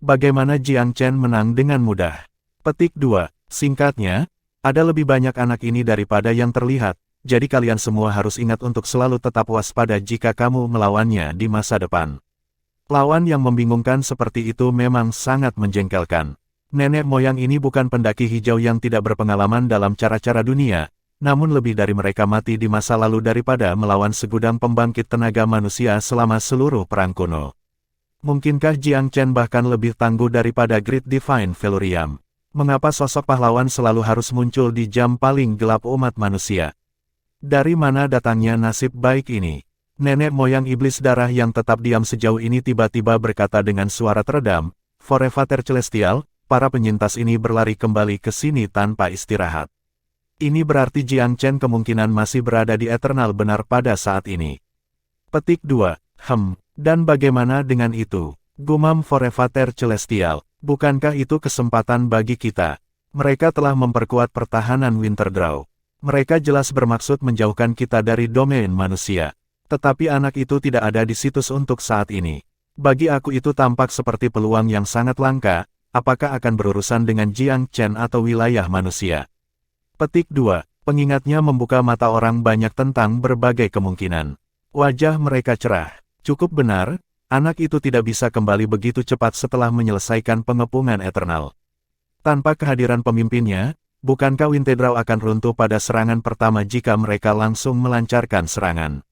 Bagaimana Jiang Chen menang dengan mudah? Petik 2. Singkatnya, ada lebih banyak anak ini daripada yang terlihat, jadi kalian semua harus ingat untuk selalu tetap waspada jika kamu melawannya di masa depan. Lawan yang membingungkan seperti itu memang sangat menjengkelkan. Nenek moyang ini bukan pendaki hijau yang tidak berpengalaman dalam cara-cara dunia, namun lebih dari mereka mati di masa lalu daripada melawan segudang pembangkit tenaga manusia selama seluruh perang kuno. Mungkinkah Jiang Chen bahkan lebih tangguh daripada Great Divine Velurium? Mengapa sosok pahlawan selalu harus muncul di jam paling gelap umat manusia? Dari mana datangnya nasib baik ini? Nenek moyang iblis darah yang tetap diam sejauh ini tiba-tiba berkata dengan suara teredam, Forefather Celestial, para penyintas ini berlari kembali ke sini tanpa istirahat. Ini berarti Jiang Chen kemungkinan masih berada di Eternal benar pada saat ini. Petik 2. Dan bagaimana dengan itu? Gumam Forefather Celestial, bukankah itu kesempatan bagi kita? Mereka telah memperkuat pertahanan Winterdraw. Mereka jelas bermaksud menjauhkan kita dari domain manusia. Tetapi anak itu tidak ada di situs untuk saat ini. Bagi aku itu tampak seperti peluang yang sangat langka, apakah akan berurusan dengan Jiang Chen atau wilayah manusia. Petik 2. Pengingatnya membuka mata orang banyak tentang berbagai kemungkinan. Wajah mereka cerah. Cukup benar, anak itu tidak bisa kembali begitu cepat setelah menyelesaikan pengepungan Eternal. Tanpa kehadiran pemimpinnya, bukankah Winterdraw akan runtuh pada serangan pertama jika mereka langsung melancarkan serangan?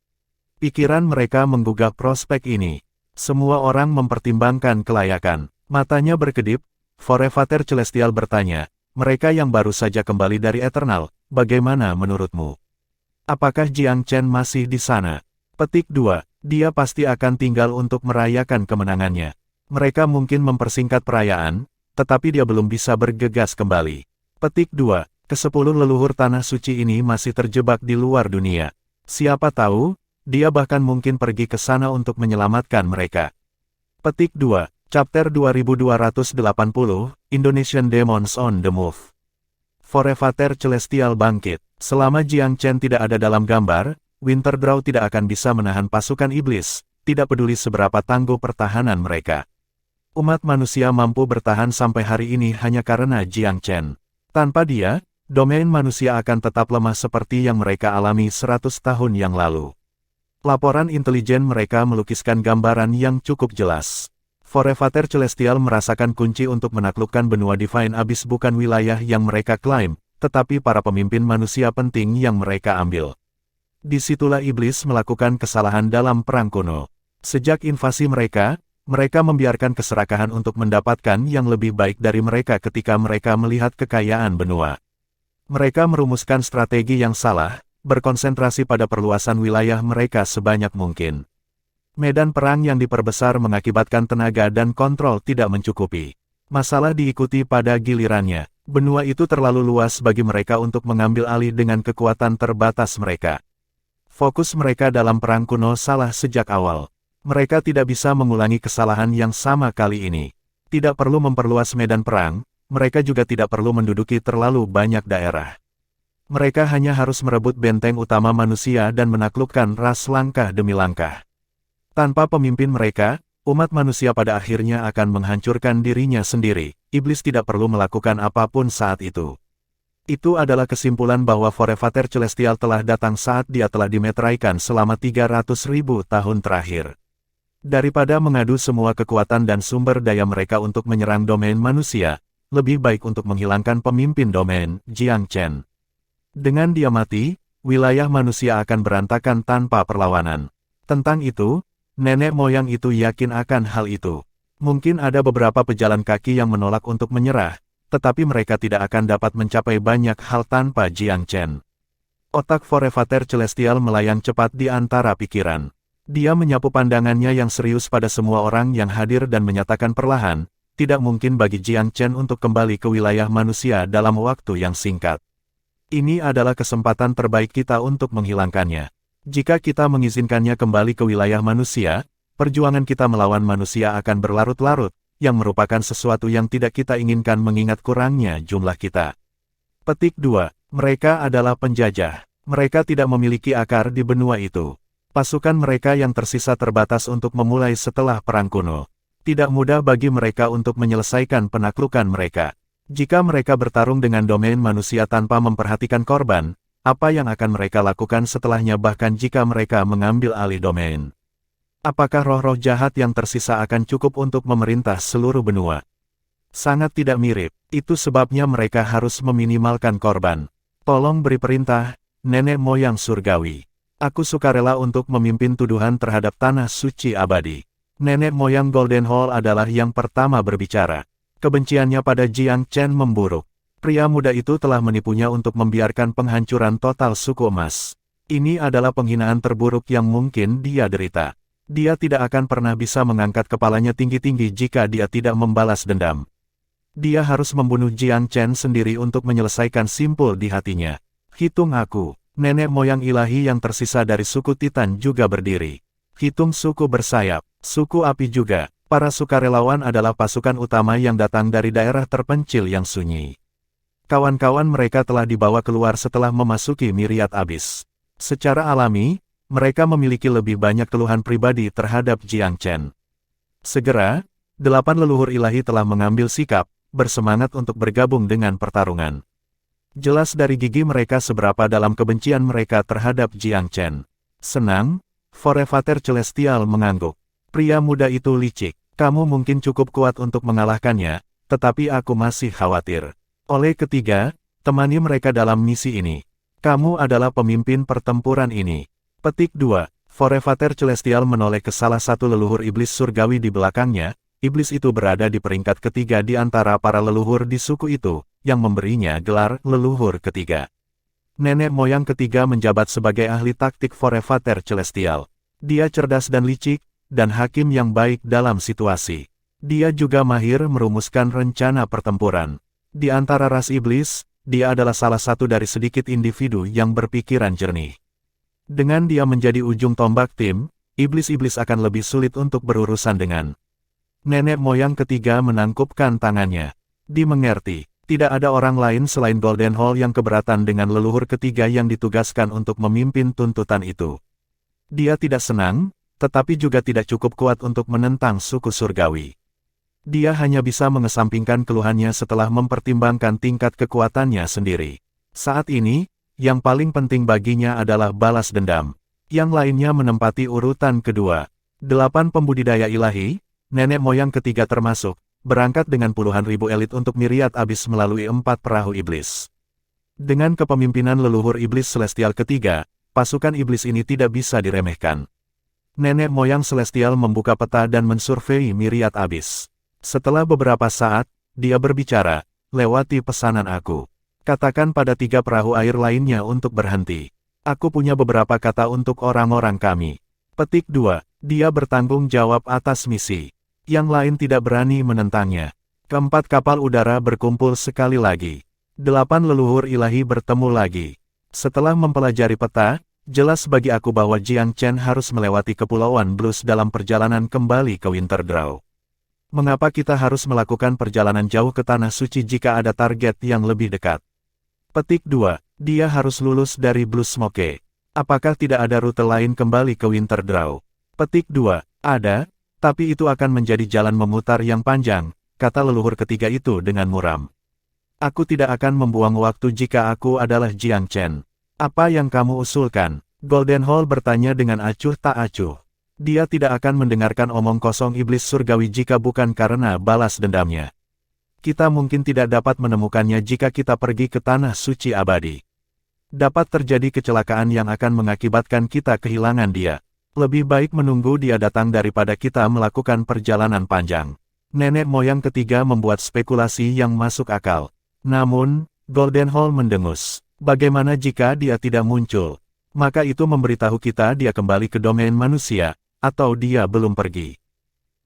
Pikiran mereka menggugah prospek ini. Semua orang mempertimbangkan kelayakan. Matanya berkedip, Forefather Celestial bertanya, mereka yang baru saja kembali dari Eternal, bagaimana menurutmu? Apakah Jiang Chen masih di sana? Petik 2. Dia pasti akan tinggal untuk merayakan kemenangannya. Mereka mungkin mempersingkat perayaan, tetapi dia belum bisa bergegas kembali. Petik 2. Ke-10 leluhur tanah suci ini masih terjebak di luar dunia. Siapa tahu, dia bahkan mungkin pergi ke sana untuk menyelamatkan mereka. Petik 2. Chapter 2280, Indonesian Demons on the Move. Forefather Celestial bangkit. Selama Jiang Chen tidak ada dalam gambar, Winterdraw tidak akan bisa menahan pasukan iblis, tidak peduli seberapa tangguh pertahanan mereka. Umat manusia mampu bertahan sampai hari ini hanya karena Jiang Chen. Tanpa dia, domain manusia akan tetap lemah seperti yang mereka alami 100 tahun yang lalu. Laporan intelijen mereka melukiskan gambaran yang cukup jelas. Forefather Celestial merasakan kunci untuk menaklukkan benua Divine Abyss bukan wilayah yang mereka klaim, tetapi para pemimpin manusia penting yang mereka ambil. Disitulah iblis melakukan kesalahan dalam perang kuno. Sejak invasi mereka membiarkan keserakahan untuk mendapatkan yang lebih baik dari mereka ketika mereka melihat kekayaan benua. Mereka merumuskan strategi yang salah, berkonsentrasi pada perluasan wilayah mereka sebanyak mungkin. Medan perang yang diperbesar mengakibatkan tenaga dan kontrol tidak mencukupi. Masalah diikuti pada gilirannya. Benua itu terlalu luas bagi mereka untuk mengambil alih dengan kekuatan terbatas mereka. Fokus mereka dalam perang kuno salah sejak awal. Mereka tidak bisa mengulangi kesalahan yang sama kali ini. Tidak perlu memperluas medan perang, mereka juga tidak perlu menduduki terlalu banyak daerah. Mereka hanya harus merebut benteng utama manusia dan menaklukkan ras langkah demi langkah. Tanpa pemimpin mereka, umat manusia pada akhirnya akan menghancurkan dirinya sendiri. Iblis tidak perlu melakukan apapun saat itu. Itu adalah kesimpulan bahwa Forefather Celestial telah datang saat dia telah dimeteraikan selama 300.000 tahun terakhir. Daripada mengadu semua kekuatan dan sumber daya mereka untuk menyerang domain manusia, lebih baik untuk menghilangkan pemimpin domain, Jiang Chen. Dengan dia mati, wilayah manusia akan berantakan tanpa perlawanan. Tentang itu, nenek moyang itu yakin akan hal itu. Mungkin ada beberapa pejalan kaki yang menolak untuk menyerah, tetapi mereka tidak akan dapat mencapai banyak hal tanpa Jiang Chen. Otak Forefather Celestial melayang cepat di antara pikiran. Dia menyapu pandangannya yang serius pada semua orang yang hadir dan menyatakan perlahan, tidak mungkin bagi Jiang Chen untuk kembali ke wilayah manusia dalam waktu yang singkat. Ini adalah kesempatan terbaik kita untuk menghilangkannya. Jika kita mengizinkannya kembali ke wilayah manusia, perjuangan kita melawan manusia akan berlarut-larut, yang merupakan sesuatu yang tidak kita inginkan mengingat kurangnya jumlah kita. Petik 2. Mereka adalah penjajah. Mereka tidak memiliki akar di benua itu. Pasukan mereka yang tersisa terbatas untuk memulai setelah perang kuno. Tidak mudah bagi mereka untuk menyelesaikan penaklukan mereka. Jika mereka bertarung dengan domain manusia tanpa memperhatikan korban, apa yang akan mereka lakukan setelahnya bahkan jika mereka mengambil alih domain? Apakah roh-roh jahat yang tersisa akan cukup untuk memerintah seluruh benua? Sangat tidak mirip. Itu sebabnya mereka harus meminimalkan korban. Tolong beri perintah, nenek moyang surgawi. Aku sukarela untuk memimpin tuduhan terhadap tanah suci abadi. Nenek moyang Golden Hall adalah yang pertama berbicara. Kebenciannya pada Jiang Chen memburuk. Pria muda itu telah menipunya untuk membiarkan penghancuran total suku emas. Ini adalah penghinaan terburuk yang mungkin dia derita. Dia tidak akan pernah bisa mengangkat kepalanya tinggi-tinggi jika dia tidak membalas dendam. Dia harus membunuh Jiang Chen sendiri untuk menyelesaikan simpul di hatinya. Hitung aku. Nenek moyang ilahi yang tersisa dari suku Titan juga berdiri. Hitung suku bersayap, suku api juga. Para sukarelawan adalah pasukan utama yang datang dari daerah terpencil yang sunyi. Kawan-kawan mereka telah dibawa keluar setelah memasuki Myriad Abyss. Secara alami, mereka memiliki lebih banyak keluhan pribadi terhadap Jiang Chen. Segera, 8 leluhur ilahi telah mengambil sikap, bersemangat untuk bergabung dengan pertarungan. Jelas dari gigi mereka seberapa dalam kebencian mereka terhadap Jiang Chen. Senang, Forevater Celestial mengangguk. Pria muda itu licik. Kamu mungkin cukup kuat untuk mengalahkannya, tetapi aku masih khawatir. Oleh ketiga, temani mereka dalam misi ini. Kamu adalah pemimpin pertempuran ini. Petik 2. Forevater Celestial menoleh ke salah satu leluhur iblis surgawi di belakangnya. Iblis itu berada di peringkat ketiga di antara para leluhur di suku itu, yang memberinya gelar leluhur ketiga. Nenek moyang ketiga menjabat sebagai ahli taktik Forevater Celestial. Dia cerdas dan licik, dan hakim yang baik dalam situasi. Dia juga mahir merumuskan rencana pertempuran. Di antara ras iblis, dia adalah salah satu dari sedikit individu yang berpikiran jernih. Dengan dia menjadi ujung tombak tim, iblis-iblis akan lebih sulit untuk berurusan dengan. Nenek moyang ketiga menangkupkan tangannya. Dimengerti, tidak ada orang lain selain Golden Hall yang keberatan dengan leluhur ketiga yang ditugaskan untuk memimpin tuntutan itu. Dia tidak senang, tetapi juga tidak cukup kuat untuk menentang suku surgawi. Dia hanya bisa mengesampingkan keluhannya setelah mempertimbangkan tingkat kekuatannya sendiri. Saat ini, yang paling penting baginya adalah balas dendam. Yang lainnya menempati urutan kedua. 8 pembudidaya ilahi, nenek moyang ketiga termasuk, berangkat dengan puluhan ribu elit untuk Myriad Abyss melalui 4 perahu iblis. Dengan kepemimpinan leluhur iblis celestial ketiga, pasukan iblis ini tidak bisa diremehkan. Nenek moyang celestial membuka peta dan mensurvei Myriad Abyss. Setelah beberapa saat, dia berbicara, lewati pesanan aku. Katakan pada 3 perahu air lainnya untuk berhenti. Aku punya beberapa kata untuk orang-orang kami. Petik 2. Dia bertanggung jawab atas misi. Yang lain tidak berani menentangnya. Keempat kapal udara berkumpul sekali lagi. 8 leluhur ilahi bertemu lagi. Setelah mempelajari peta, jelas bagi aku bahwa Jiang Chen harus melewati Kepulauan Blues dalam perjalanan kembali ke Winterdraw. Mengapa kita harus melakukan perjalanan jauh ke Tanah Suci jika ada target yang lebih dekat? Petik 2. Dia harus lulus dari Blue Smoke. Apakah tidak ada rute lain kembali ke Winterdraw? Petik 2. Ada. Tapi itu akan menjadi jalan memutar yang panjang, kata leluhur ketiga itu dengan muram. Aku tidak akan membuang waktu jika aku adalah Jiang Chen. Apa yang kamu usulkan? Golden Hall bertanya dengan acuh tak acuh. Dia tidak akan mendengarkan omong kosong iblis surgawi jika bukan karena balas dendamnya. Kita mungkin tidak dapat menemukannya jika kita pergi ke Tanah Suci Abadi. Dapat terjadi kecelakaan yang akan mengakibatkan kita kehilangan dia. Lebih baik menunggu dia datang daripada kita melakukan perjalanan panjang. Nenek moyang ketiga membuat spekulasi yang masuk akal. Namun, Golden Hall mendengus. Bagaimana jika dia tidak muncul? Maka itu memberitahu kita dia kembali ke domain manusia, atau dia belum pergi.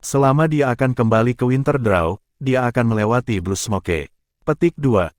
Selama dia akan kembali ke Winterdraw, dia akan melewati Blue Smoke. Petik 2.